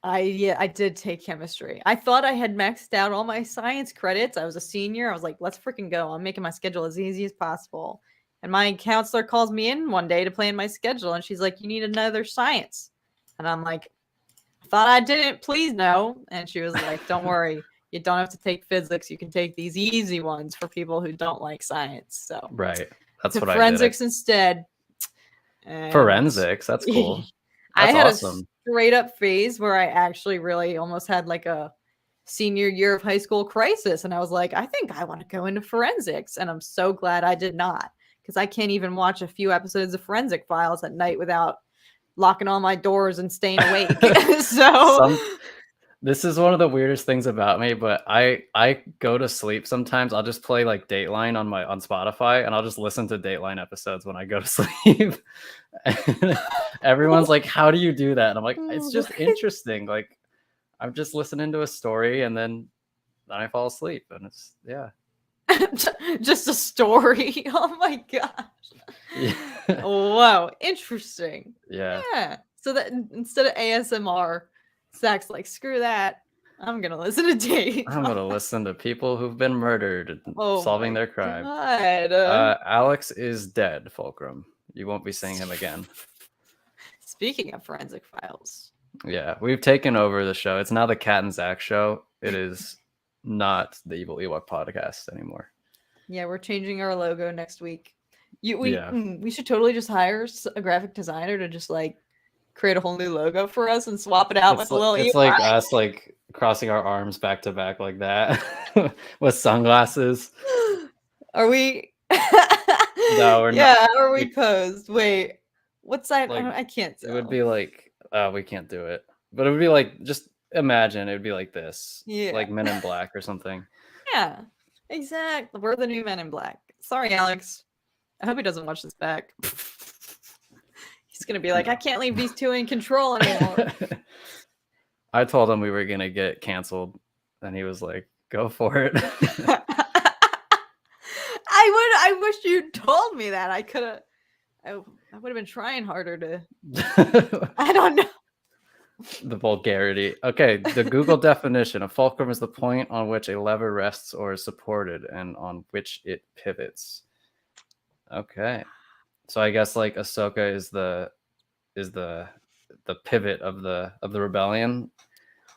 Speaker 2: I did take chemistry. I thought I had maxed out all my science credits. I was a senior. I was like, let's freaking go. I'm making my schedule as easy as possible. And my counselor calls me in one day to plan my schedule. And she's like, you need another science. And I'm like, I thought I didn't. Please no. And she was like, don't worry. You don't have to take physics. You can take these easy ones for people who don't like science. So
Speaker 1: right. That's what I did.
Speaker 2: Forensics instead.
Speaker 1: And forensics. That's cool.
Speaker 2: I had awesome. A straight up phase where I actually really almost had like a senior year of high school crisis. And I was like, I think I want to go into forensics. And I'm so glad I did not, because I can't even watch a few episodes of Forensic Files at night without locking all my doors and staying awake.
Speaker 1: This is one of the weirdest things about me, but I go to sleep sometimes. I'll just play like Dateline on Spotify, and I'll just listen to Dateline episodes when I go to sleep. And everyone's like, "How do you do that?" And I'm like, "It's just interesting. Like, I'm just listening to a story, and then I fall asleep, and it's
Speaker 2: just a story." Oh my gosh! Yeah. Wow, interesting.
Speaker 1: Yeah.
Speaker 2: So that instead of ASMR. Zach's like, screw that. I'm going to listen to Dave.
Speaker 1: I'm going to listen to people who've been murdered and solving their crime.
Speaker 2: God.
Speaker 1: Alex is dead, Fulcrum. You won't be seeing him again.
Speaker 2: Speaking of Forensic Files.
Speaker 1: Yeah, we've taken over the show. It's now the Cat and Zach show. It is not the Evil Ewok podcast anymore.
Speaker 2: Yeah, we're changing our logo next week. We should totally just hire a graphic designer to just like create a whole new logo for us and swap it out with a little.
Speaker 1: It's like us like crossing our arms back to back like that with sunglasses.
Speaker 2: Are we?
Speaker 1: No, we're not.
Speaker 2: Yeah, are we posed? Wait, what's that?
Speaker 1: Like,
Speaker 2: I can't tell.
Speaker 1: It would be like, we can't do it. But it would be like, just imagine it would be like this.
Speaker 2: Yeah.
Speaker 1: Like Men in Black or something.
Speaker 2: Yeah, exactly. We're the new Men in Black. Sorry, Alex. I hope he doesn't watch this back. He's going to be like, I can't leave these two in control anymore.
Speaker 1: I told him we were going to get canceled, and he was like, go for it.
Speaker 2: I wish you told me that. I would have been trying harder to. I don't know.
Speaker 1: The vulgarity. Okay, the Google definition. A fulcrum is the point on which a lever rests or is supported and on which it pivots. Okay. So I guess like Ahsoka is the pivot of the rebellion.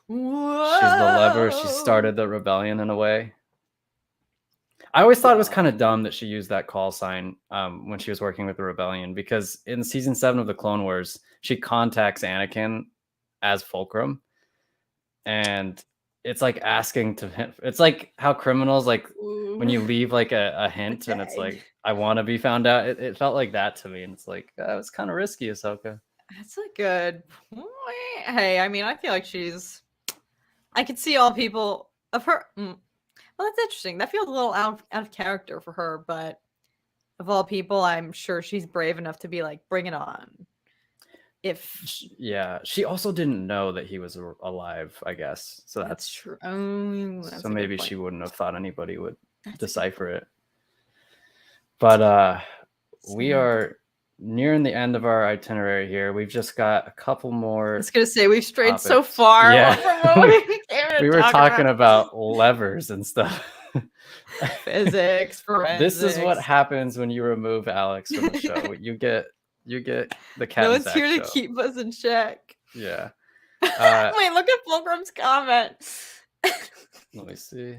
Speaker 2: Whoa.
Speaker 1: She's the lever. She started the rebellion in a way. I always thought it was kind of dumb that she used that call sign when she was working with the rebellion, because in season 7 of the Clone Wars, she contacts Anakin as Fulcrum, and it's like asking to. It's like how criminals, like when you leave like a hint and it's like, I want to be found out. It felt like that to me, and it's like it's kind of risky, Ahsoka.
Speaker 2: That's a good point. Hey, I mean, I feel like I could see all people of her. Well, that's interesting. That feels a little out of character for her, but of all people, I'm sure she's brave enough to be like, bring it on.
Speaker 1: Yeah, she also didn't know that he was alive, I guess. So that's
Speaker 2: true.
Speaker 1: So maybe she wouldn't have thought anybody would decipher it. But we are nearing the end of our itinerary here. We've just got a couple more.
Speaker 2: I was gonna say we've strayed so far.
Speaker 1: Yeah.
Speaker 2: From what
Speaker 1: we were talking about levers and stuff.
Speaker 2: Physics, forensics.
Speaker 1: This is what happens when you remove Alex from the show. You get the cat.
Speaker 2: No one's here to keep us in check.
Speaker 1: Yeah.
Speaker 2: Wait, look at Fulcrum's comment.
Speaker 1: Let me see.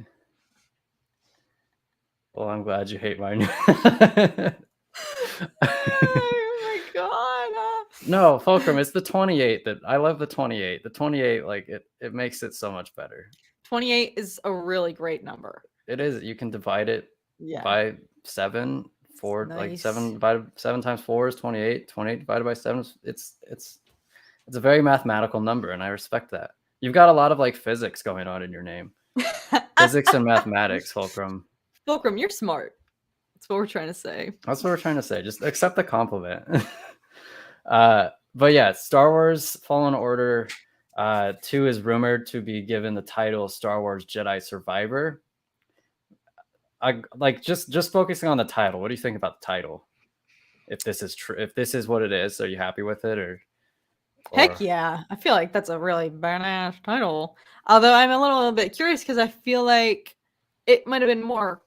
Speaker 1: Well, I'm glad you hate mine.
Speaker 2: Oh my god.
Speaker 1: No, Fulcrum, it's the 28 that I love. The 28. The 28, like it makes it so much better.
Speaker 2: 28 is a really great number.
Speaker 1: It is. You can divide it by 7. 4, like 7 times 4 is 28. 28 divided by 7 it's a very mathematical number, and I respect that. You've got a lot of like physics going on in your name. Physics and mathematics, Fulcrum.
Speaker 2: Fulcrum, you're smart. That's what we're trying to say.
Speaker 1: That's what we're trying to say. Just accept the compliment. But yeah, Star Wars Fallen Order 2 is rumored to be given the title Star Wars Jedi Survivor. I like just focusing on the title. What do you think about the title? If this is true, if this is what it is, are you happy with it or?
Speaker 2: Heck yeah. I feel like that's a really badass title. Although I'm a little bit curious because I feel like it might have been more.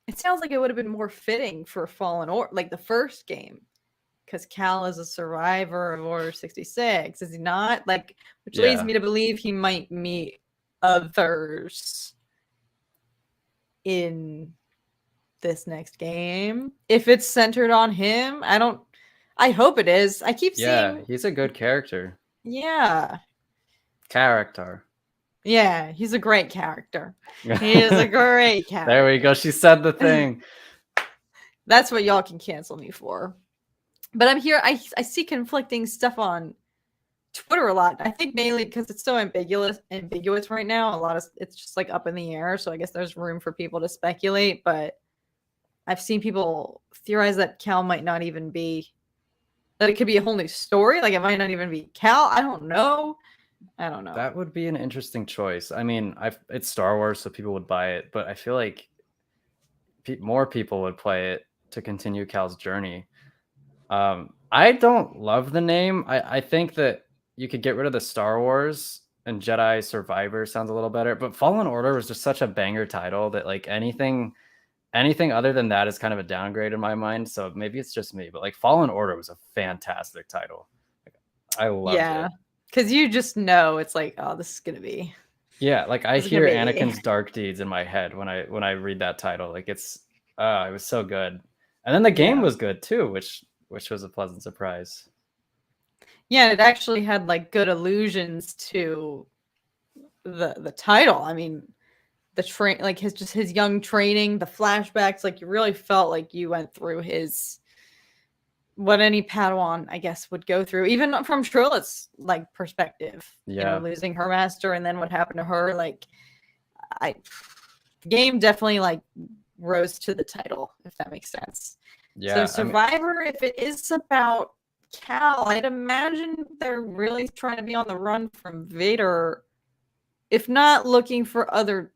Speaker 2: It sounds like it would have been more fitting for Fallen Order, like the first game, because Cal is a survivor of Order 66, is he not? Like, which leads me to believe he might meet others in this next game. If it's centered on him, I hope it is. I keep seeing.
Speaker 1: Yeah, he's a good character.
Speaker 2: Yeah. Yeah, he's a great character. He is a great character.
Speaker 1: There we go. She said the thing.
Speaker 2: That's what y'all can cancel me for. But I'm here. I see conflicting stuff on Twitter a lot. I think mainly because it's so ambiguous right now. It's just like up in the air. So I guess there's room for people to speculate. But I've seen people theorize that Cal might not even be. That it could be a whole new story. Like it might not even be Cal. I don't know.
Speaker 1: That would be an interesting choice. I mean, it's Star Wars, so people would buy it, but I feel like more people would play it to continue Cal's journey. I don't love the name. I think that you could get rid of the Star Wars, and Jedi Survivor sounds a little better, but Fallen Order was just such a banger title that like anything other than that is kind of a downgrade in my mind. So maybe it's just me, but like Fallen Order was a fantastic title. I loved it.
Speaker 2: Because you just know it's like, oh, this is gonna be.
Speaker 1: Yeah, like I hear Anakin's dark deeds in my head when I read that title. Like it was so good, and then the game was good too, which was a pleasant surprise.
Speaker 2: Yeah, it actually had like good allusions to the title. I mean, the like his young training, the flashbacks. Like you really felt like you went through what any Padawan, I guess, would go through, even from Trilla's like perspective. You know, losing her master and then what happened to her. Like, the game definitely like rose to the title, if that makes sense. Yeah. So Survivor, if it is about Cal, I'd imagine they're really trying to be on the run from Vader, if not looking for other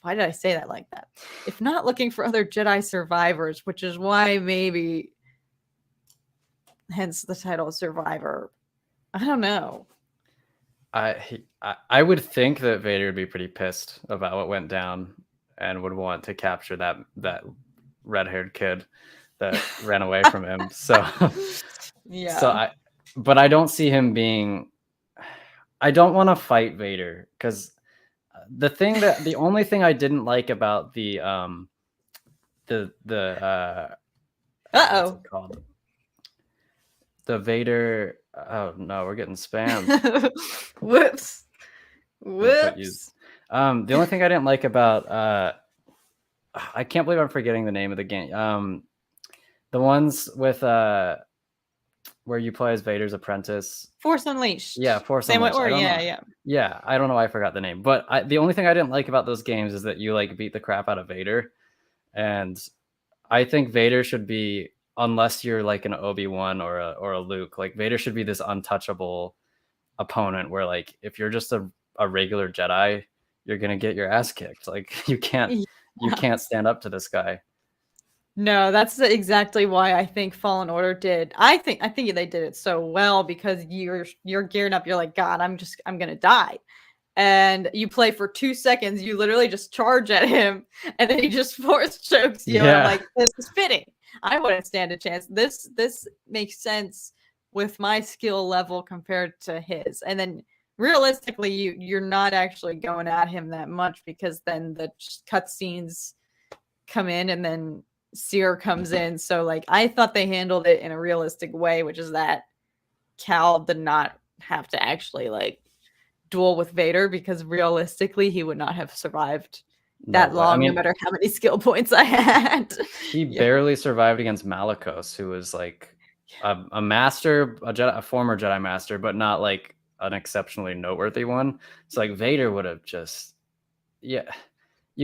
Speaker 2: why did I say that like that? If not looking for other Jedi survivors, which is why maybe hence the title Survivor. I don't know.
Speaker 1: I would think that Vader would be pretty pissed about what went down and would want to capture that red-haired kid that ran away from him. So
Speaker 2: yeah.
Speaker 1: but I don't see him being. I don't want to fight Vader because the only thing I didn't like about the what's
Speaker 2: Uh-oh.
Speaker 1: it called? The Vader. Oh no, we're getting spammed.
Speaker 2: Whoops.
Speaker 1: Put you.
Speaker 2: Whoops.
Speaker 1: The only thing I didn't like about I can't believe I'm forgetting the name of the game. The ones with where you play as Vader's apprentice.
Speaker 2: Force Unleashed.
Speaker 1: Yeah, Force
Speaker 2: Same way,
Speaker 1: Unleashed.
Speaker 2: or
Speaker 1: I don't
Speaker 2: yeah,
Speaker 1: know.
Speaker 2: yeah.
Speaker 1: Yeah, I don't know why I forgot the name. But the only thing I didn't like about those games is that you like beat the crap out of Vader. And I think Vader should be, unless you're like an Obi-Wan or a Luke, like Vader should be this untouchable opponent where like if you're just a regular Jedi, you're gonna get your ass kicked. Like you can't stand up to this guy.
Speaker 2: No, that's exactly why I think Fallen Order did. I think they did it so well because you're gearing up. You're like, God, I'm gonna die, and you play for 2 seconds. You literally just charge at him, and then he just force chokes you. And I'm like, this is fitting. I wouldn't stand a chance. This makes sense with my skill level compared to his. And then realistically, you're not actually going at him that much because then the cutscenes come in and then Seer comes in. So like I thought they handled it in a realistic way, which is that Cal did not have to actually like duel with Vader because realistically he would not have survived that long, no matter how many skill points I had.
Speaker 1: He barely survived against Malicos, who was like a master, a former Jedi master, but not like an exceptionally noteworthy one. So like Vader would have just, you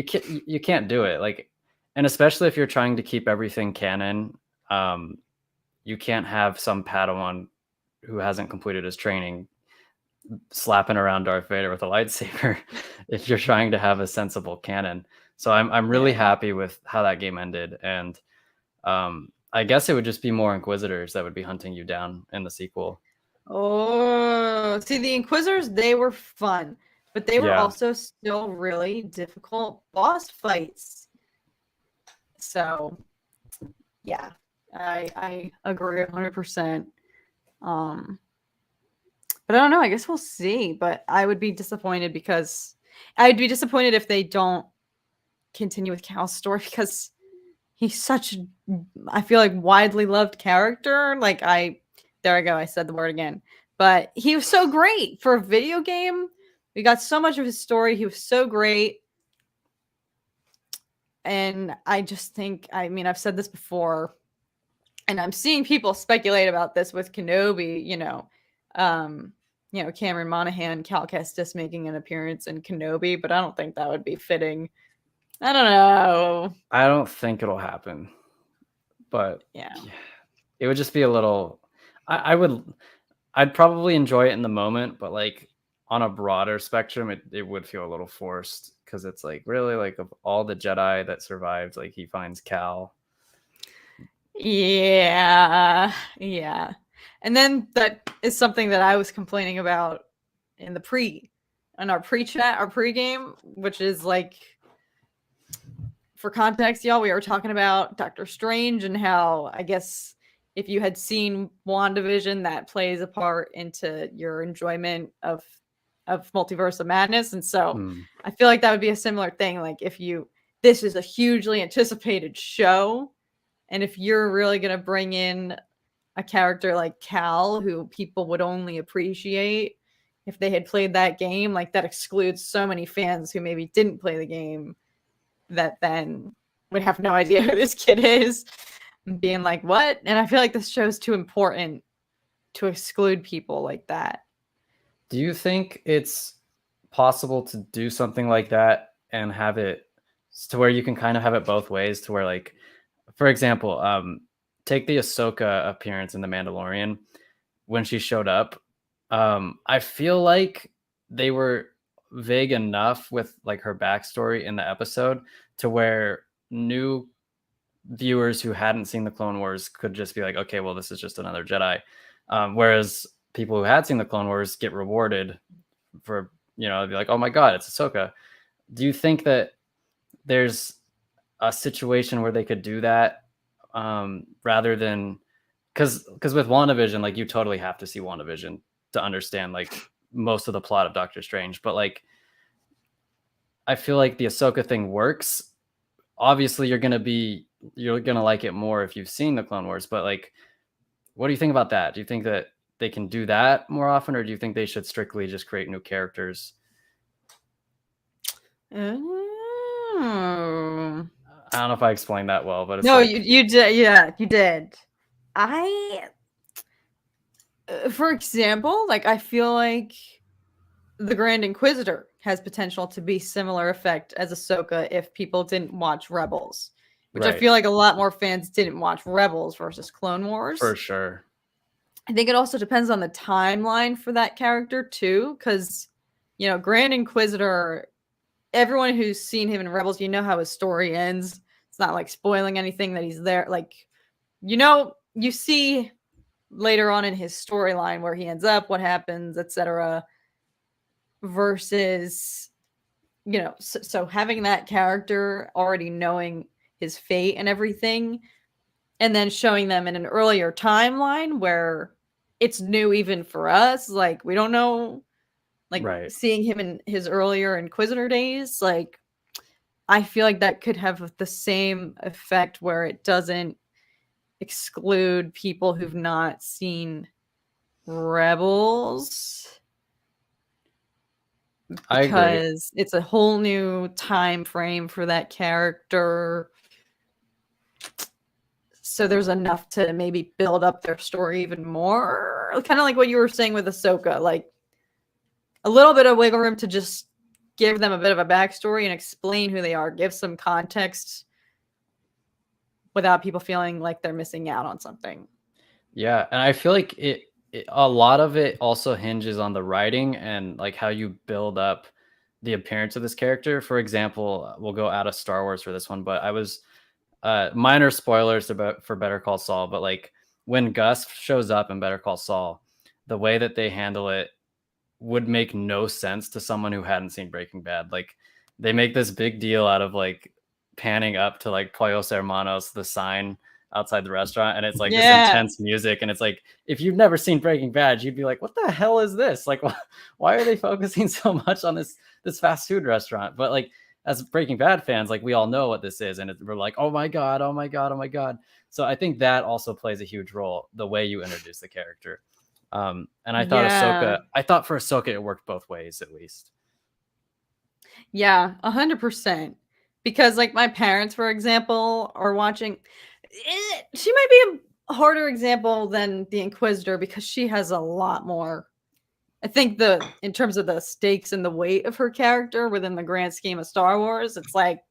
Speaker 1: can't do it. Like, and especially if you're trying to keep everything canon, you can't have some Padawan who hasn't completed his training slapping around Darth Vader with a lightsaber if you're trying to have a sensible canon. So I'm really happy with how that game ended, and I guess it would just be more Inquisitors that would be hunting you down in the sequel.
Speaker 2: Oh, see, the Inquisitors, they were fun, but they were also still really difficult boss fights. So, yeah, I agree 100%. But I don't know. I guess we'll see. But I would be disappointed because I'd be disappointed if they don't continue with Cal's story because he's such, I feel like, widely loved character. Like there I go. I said the word again. But he was so great for a video game. We got so much of his story. He was so great. And I just think, I mean, I've said this before, and I'm seeing people speculate about this with Kenobi, Cameron Monaghan, Cal Kestis making an appearance in Kenobi, but I don't think that would be fitting. I don't know.
Speaker 1: I don't think it'll happen, but
Speaker 2: yeah,
Speaker 1: it would just be a little. I'd probably enjoy it in the moment, but like on a broader spectrum, it would feel a little forced because it's like really like of all the Jedi that survived, like he finds Cal.
Speaker 2: Yeah. And then that is something that I was complaining about in our pre-chat, our pre-game, which is like, for context, y'all, we were talking about Doctor Strange and how, I guess, if you had seen WandaVision, that plays a part into your enjoyment of Multiverse of Madness. And so I feel like that would be a similar thing. Like this is a hugely anticipated show, and if you're really going to bring in a character like Cal, who people would only appreciate if they had played that game, like that excludes so many fans who maybe didn't play the game that then would have no idea who this kid is, being like, what? And I feel like this show's too important to exclude people like that.
Speaker 1: Do you think it's possible to do something like that and have it to where you can kind of have it both ways, to where, like, for example, take the Ahsoka appearance in The Mandalorian when she showed up. I feel like they were vague enough with like her backstory in the episode to where new viewers who hadn't seen the Clone Wars could just be like, okay, well, this is just another Jedi. Whereas people who had seen the Clone Wars get rewarded for, be like, oh my God, it's Ahsoka. Do you think that there's a situation where they could do that rather than, because with WandaVision, like, you totally have to see WandaVision to understand like most of the plot of Doctor Strange. But like, I feel like the Ahsoka thing works. Obviously, you're gonna like it more if you've seen the Clone Wars. But like, what do you think about that? Do you think that they can do that more often, or do you think they should strictly just create new characters?
Speaker 2: Oh.
Speaker 1: I don't know if I explained that well, but it's
Speaker 2: No,
Speaker 1: like,
Speaker 2: you did. Yeah, you did. For example, like I feel like the Grand Inquisitor has potential to be similar effect as Ahsoka if people didn't watch Rebels, which I
Speaker 1: right,
Speaker 2: feel like a lot more fans didn't watch Rebels versus Clone Wars.
Speaker 1: for sure.
Speaker 2: I think it also depends on the timeline for that character too, because Grand Inquisitor, everyone who's seen him in Rebels, you know how his story ends. It's not like spoiling anything that he's there. Like, you see later on in his storyline where he ends up, what happens, etc. Versus, so having that character already knowing his fate and everything, and then showing them in an earlier timeline where it's new even for us. Like, we don't know, like
Speaker 1: Right.
Speaker 2: seeing him in his earlier Inquisitor days, like I feel like that could have the same effect where it doesn't exclude people who've not seen Rebels,
Speaker 1: I agree.
Speaker 2: because it's a whole new time frame for that character. So there's enough to maybe build up their story even more. Kind of like what you were saying with Ahsoka, like a little bit of wiggle room to just give them a bit of a backstory and explain who they are, give some context without people feeling like they're missing out on something.
Speaker 1: Yeah, and I feel like a lot of it also hinges on the writing and like how you build up the appearance of this character. For example, we'll go out of Star Wars for this one, but I was minor spoilers for Better Call Saul, but like when Gus shows up in Better Call Saul, the way that they handle it would make no sense to someone who hadn't seen Breaking Bad. Like they make this big deal out of like panning up to like Pollos Hermanos, the sign outside the restaurant, and it's like this intense music, and it's like if you've never seen Breaking Bad, you'd be like, what the hell is this? Like why are they focusing so much on this fast food restaurant? But like as Breaking Bad fans, like we all know what this is, and we're like, oh my god, oh my god, oh my god. So I think that also plays a huge role, the way you introduce the character. And I thought for Ahsoka it worked both ways, at least.
Speaker 2: Yeah, 100%. Because like my parents, for example, are watching. She might be a harder example than the Inquisitor because she has a lot more. I think in terms of the stakes and the weight of her character within the grand scheme of Star Wars, it's like,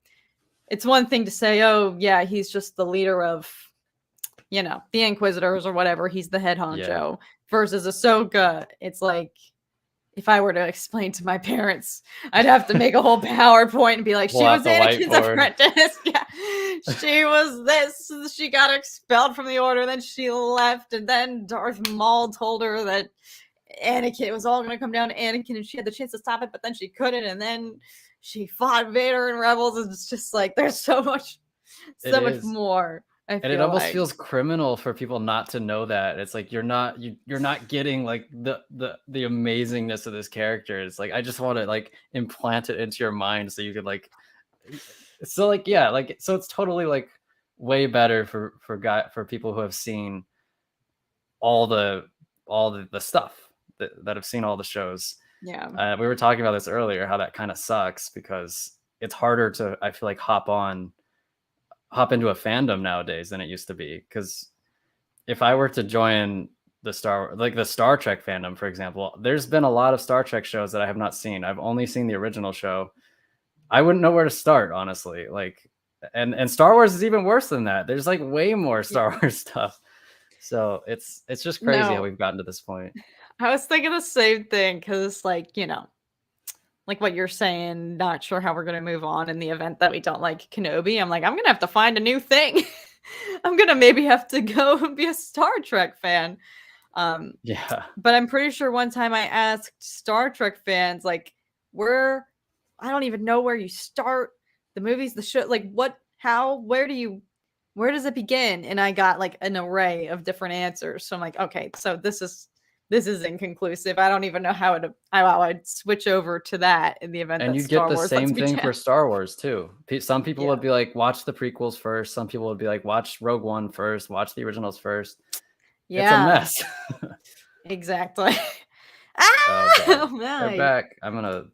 Speaker 2: it's one thing to say, oh yeah, he's just the leader of, the Inquisitors or whatever. He's the head honcho. Yeah. Versus Ahsoka, it's like, if I were to explain to my parents, I'd have to make a whole PowerPoint and be like, she was Anakin's apprentice. Yeah. She was this. She got expelled from the order. Then she left. And then Darth Maul told her that Anakin, it was all going to come down to Anakin, and she had the chance to stop it, but then she couldn't. And then she fought Vader in Rebels. It's just like, there's so much more.
Speaker 1: And it almost feels criminal for people not to know that. It's like you're not getting like the amazingness of this character. It's like I just want to like implant it into your mind so you could like. So like yeah, like so it's totally like way better for people who have seen all the stuff that have seen all the shows.
Speaker 2: Yeah,
Speaker 1: we were talking about this earlier, how that kind of sucks because it's harder to, I feel like, hop into a fandom nowadays than it used to be. Because if I were to join the Star Trek fandom, for example, there's been a lot of Star Trek shows that I have not seen. I've only seen the original show. I wouldn't know where to start, honestly. Like, and Star Wars is even worse than that. There's like way more Star Wars stuff. So it's just crazy how we've gotten to this point.
Speaker 2: I was thinking the same thing because it's like, like what you're saying, not sure how we're going to move on in the event that we don't like Kenobi. I'm like, I'm going to have to find a new thing. I'm going to maybe have to go and be a Star Trek fan.
Speaker 1: Yeah.
Speaker 2: But I'm pretty sure one time I asked Star Trek fans, like, I don't even know where you start. The movies, the show, like where does it begin? And I got like an array of different answers. So I'm like, okay, so this is this is inconclusive. I don't even know how I'd switch over to that in the event
Speaker 1: And
Speaker 2: that
Speaker 1: you get
Speaker 2: Star
Speaker 1: the
Speaker 2: Wars
Speaker 1: same
Speaker 2: lets me
Speaker 1: thing
Speaker 2: down.
Speaker 1: for Star Wars too. Some people
Speaker 2: Yeah.
Speaker 1: would be like, watch the prequels first. Some people would be like, watch Rogue One first. Watch the originals first.
Speaker 2: Yeah.
Speaker 1: It's a mess.
Speaker 2: Exactly.
Speaker 1: Oh
Speaker 2: Oh
Speaker 1: god,
Speaker 2: my.
Speaker 1: they're back. I'm gonna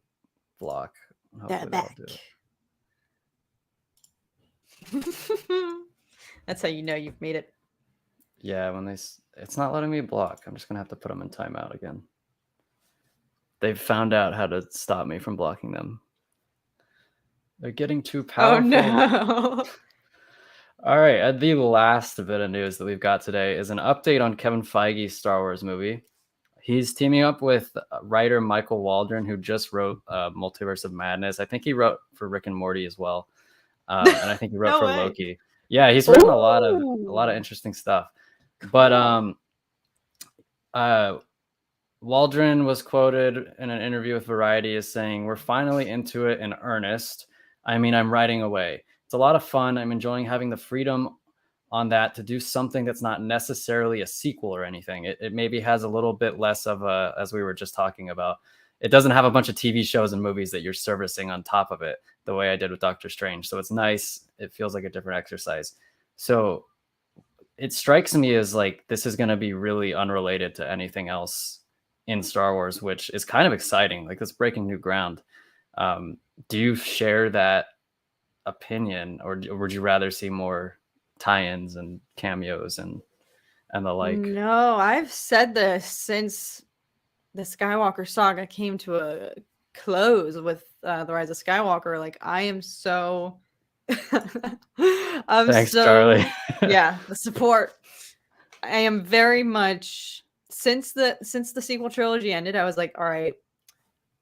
Speaker 1: block.
Speaker 2: They're
Speaker 1: Hopefully that'll do it.
Speaker 2: back. That's how you know you've made it.
Speaker 1: Yeah, when it's not letting me block. I'm just gonna have to put them in timeout again. They've found out how to stop me from blocking them. They're getting too powerful.
Speaker 2: Oh no.
Speaker 1: All right, the last bit of news that we've got today is an update on Kevin Feige's Star Wars movie. He's teaming up with writer Michael Waldron, who just wrote Multiverse of Madness. I think he wrote for Rick and Morty as well, and I think he wrote
Speaker 2: No
Speaker 1: for
Speaker 2: way.
Speaker 1: Loki. Yeah, he's written a lot of
Speaker 2: Ooh.
Speaker 1: interesting stuff. But Waldron was quoted in an interview with Variety as saying, "We're finally into it in earnest. I mean, I'm writing away. It's a lot of fun. I'm enjoying having the freedom on that to do something that's not necessarily a sequel or anything. It maybe has a little bit less of a, as we were just talking about, it doesn't have a bunch of TV shows and movies that you're servicing on top of it the way I did with Doctor Strange. So it's nice. It feels like a different exercise. So it strikes me as like this is going to be really unrelated to anything else in Star Wars, which is kind of exciting. Like it's breaking new ground. Do you share that opinion, or would you rather see more tie-ins and cameos and the like?
Speaker 2: No, I've said this since the Skywalker saga came to a close with the Rise of Skywalker. Like I am so
Speaker 1: Thanks, Charlie.
Speaker 2: Yeah, the support. I am very much since the sequel trilogy ended, I was like, all right,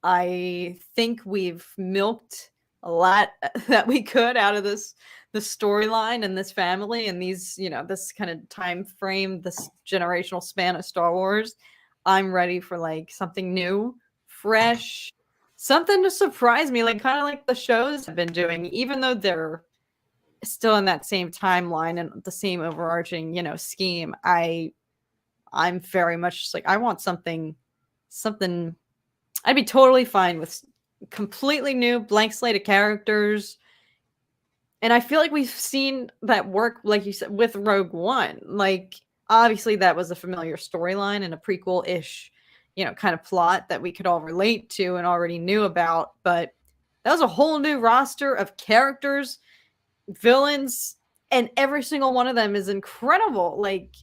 Speaker 2: I think we've milked a lot that we could out of the storyline and this family and these, this kind of time frame, this generational span of Star Wars. I'm ready for like something new, fresh, something to surprise me, like kind of like the shows have been doing, even though they're still in that same timeline and the same overarching, scheme. I'm very much just like, I want something. I'd be totally fine with completely new blank slate of characters. And I feel like we've seen that work, like you said, with Rogue One. Like, obviously that was a familiar storyline and a prequel-ish, kind of plot that we could all relate to and already knew about. But that was a whole new roster of characters, villains, and every single one of them is incredible. Like,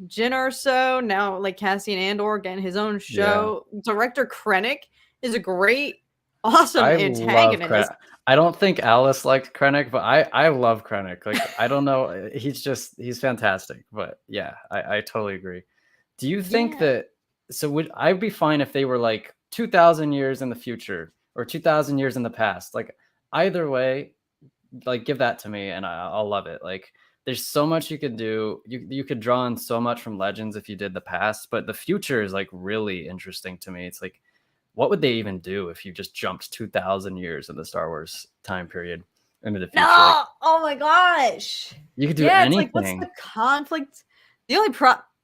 Speaker 2: Jyn Erso, now like Cassian Andor, again, his own show. Yeah. Director Krennic is a great, awesome antagonist.
Speaker 1: I don't think Alice liked Krennic, but I love Krennic. Like, I don't know. He's fantastic. But yeah, I totally agree. Do you think that, so I'd be fine if they were like 2,000 years in the future or 2,000 years in the past? Like, either way, like, give that to me and I'll love it. Like, there's so much you could do. You could draw on so much from Legends if you did the past, but the future is like really interesting to me. It's like, what would they even do if you just jumped 2,000 years in the Star Wars time period into the future?
Speaker 2: No!
Speaker 1: Like,
Speaker 2: oh my gosh.
Speaker 1: You could do anything.
Speaker 2: It's like, what's the conflict? The only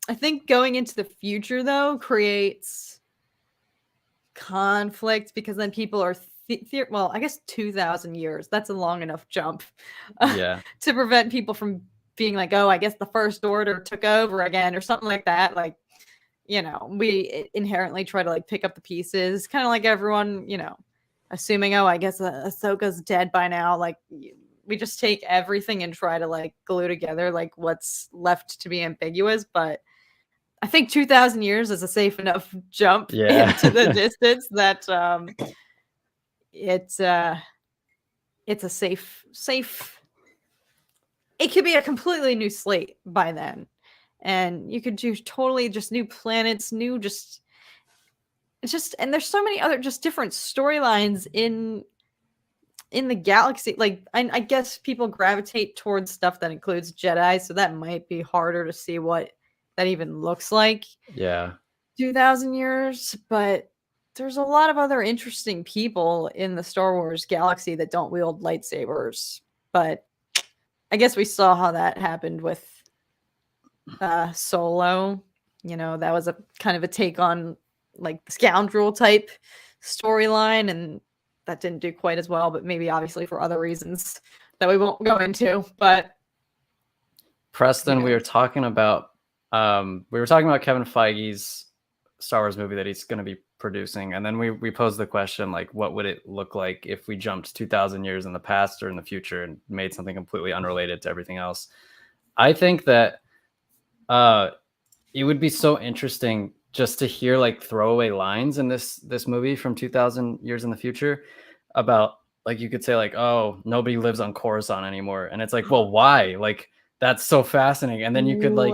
Speaker 2: I think going into the future though creates conflict because then people are well, I guess 2,000 years. That's a long enough jump.
Speaker 1: Yeah.
Speaker 2: To prevent people from being like, oh, I guess the First Order took over again or something like that. Like, we inherently try to like pick up the pieces, kind of like everyone, assuming, oh, I guess Ahsoka's dead by now. Like, we just take everything and try to like glue together like what's left to be ambiguous. But I think 2,000 years is a safe enough jump into the distance that it's a safe. It could be a completely new slate by then, and you could do totally just new planets, and there's so many other just different storylines in the galaxy. Like, I guess people gravitate towards stuff that includes Jedi, so that might be harder to see what that even looks like.
Speaker 1: Yeah,
Speaker 2: 2,000 years, but there's a lot of other interesting people in the Star Wars galaxy that don't wield lightsabers. But I guess we saw how that happened with Solo. that was a kind of a take on like the scoundrel type storyline, and that didn't do quite as well, but maybe obviously for other reasons that we won't go into. But
Speaker 1: Preston, we were talking about Kevin Feige's Star Wars movie that he's going to be producing, and then we posed the question, like, what would it look like if we jumped 2,000 years in the past or in the future and made something completely unrelated to everything else? I think that it would be so interesting just to hear like throwaway lines in this movie from 2,000 years in the future about, like, you could say like, oh, nobody lives on Coruscant anymore, and it's like, well, why? Like, that's so fascinating. And then you could like,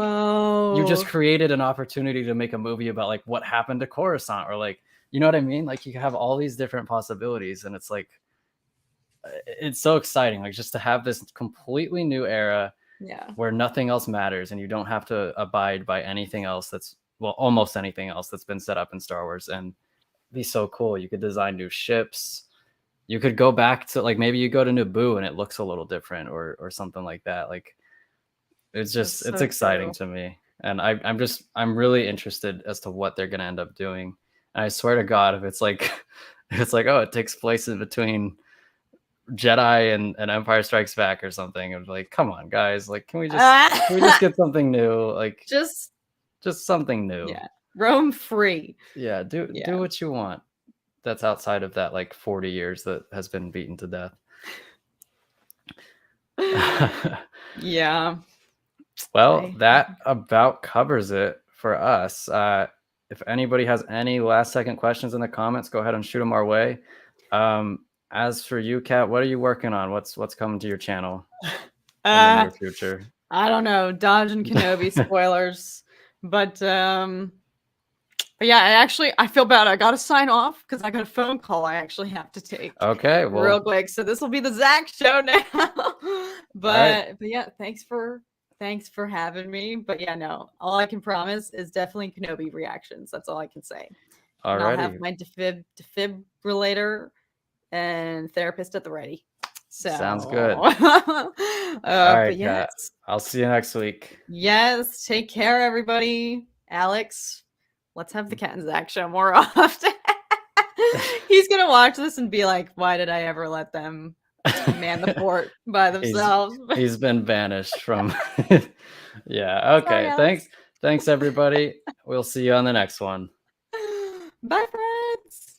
Speaker 1: you just created an opportunity to make a movie about like what happened to Coruscant, or like, you know what I mean? Like, you have all these different possibilities, and it's like, it's so exciting, like, just to have this completely new era where nothing else matters and you don't have to abide by anything else that's, well, almost anything else that's been set up in Star Wars. And it'd be so cool. You could design new ships. You could go back to, like, maybe you go to Naboo and it looks a little different, or something like that. Like, it's just, it's exciting to me. And I'm really interested as to what they're going to end up doing. And I swear to God, if it's like, oh, it takes place in between Jedi and Empire Strikes Back or something, of like, come on, guys, like, can we just get something new? Like, just something new.
Speaker 2: Yeah. Roam free.
Speaker 1: Yeah, do what you want. That's outside of that like 40 years that has been beaten to death.
Speaker 2: Yeah.
Speaker 1: Well, that about covers it for us. If anybody has any last second questions in the comments, go ahead and shoot them our way. As for you, Kat, what are you working on? What's coming to your channel in the near future?
Speaker 2: I don't know. Dodge and Kenobi spoilers. But yeah, I feel bad. I got to sign off because I got a phone call I actually have to take.
Speaker 1: Okay, well,
Speaker 2: real quick. So this will be the Zach show now. But yeah, thanks for having me. But yeah, no, all I can promise is definitely Kenobi reactions. That's all I can say. I'll have my defibrillator and therapist at the ready. So
Speaker 1: sounds good. All right,
Speaker 2: but yes.
Speaker 1: Kat, I'll see you next week.
Speaker 2: Yes, take care, everybody. Alex, let's have the Cat and Zach show more often. He's gonna watch this and be like, "Why did I ever let them man the fort by themselves?"
Speaker 1: He's been banished from. Yeah. Okay.
Speaker 2: Sorry,
Speaker 1: Thanks, everybody. We'll see you on the next one.
Speaker 2: Bye, friends.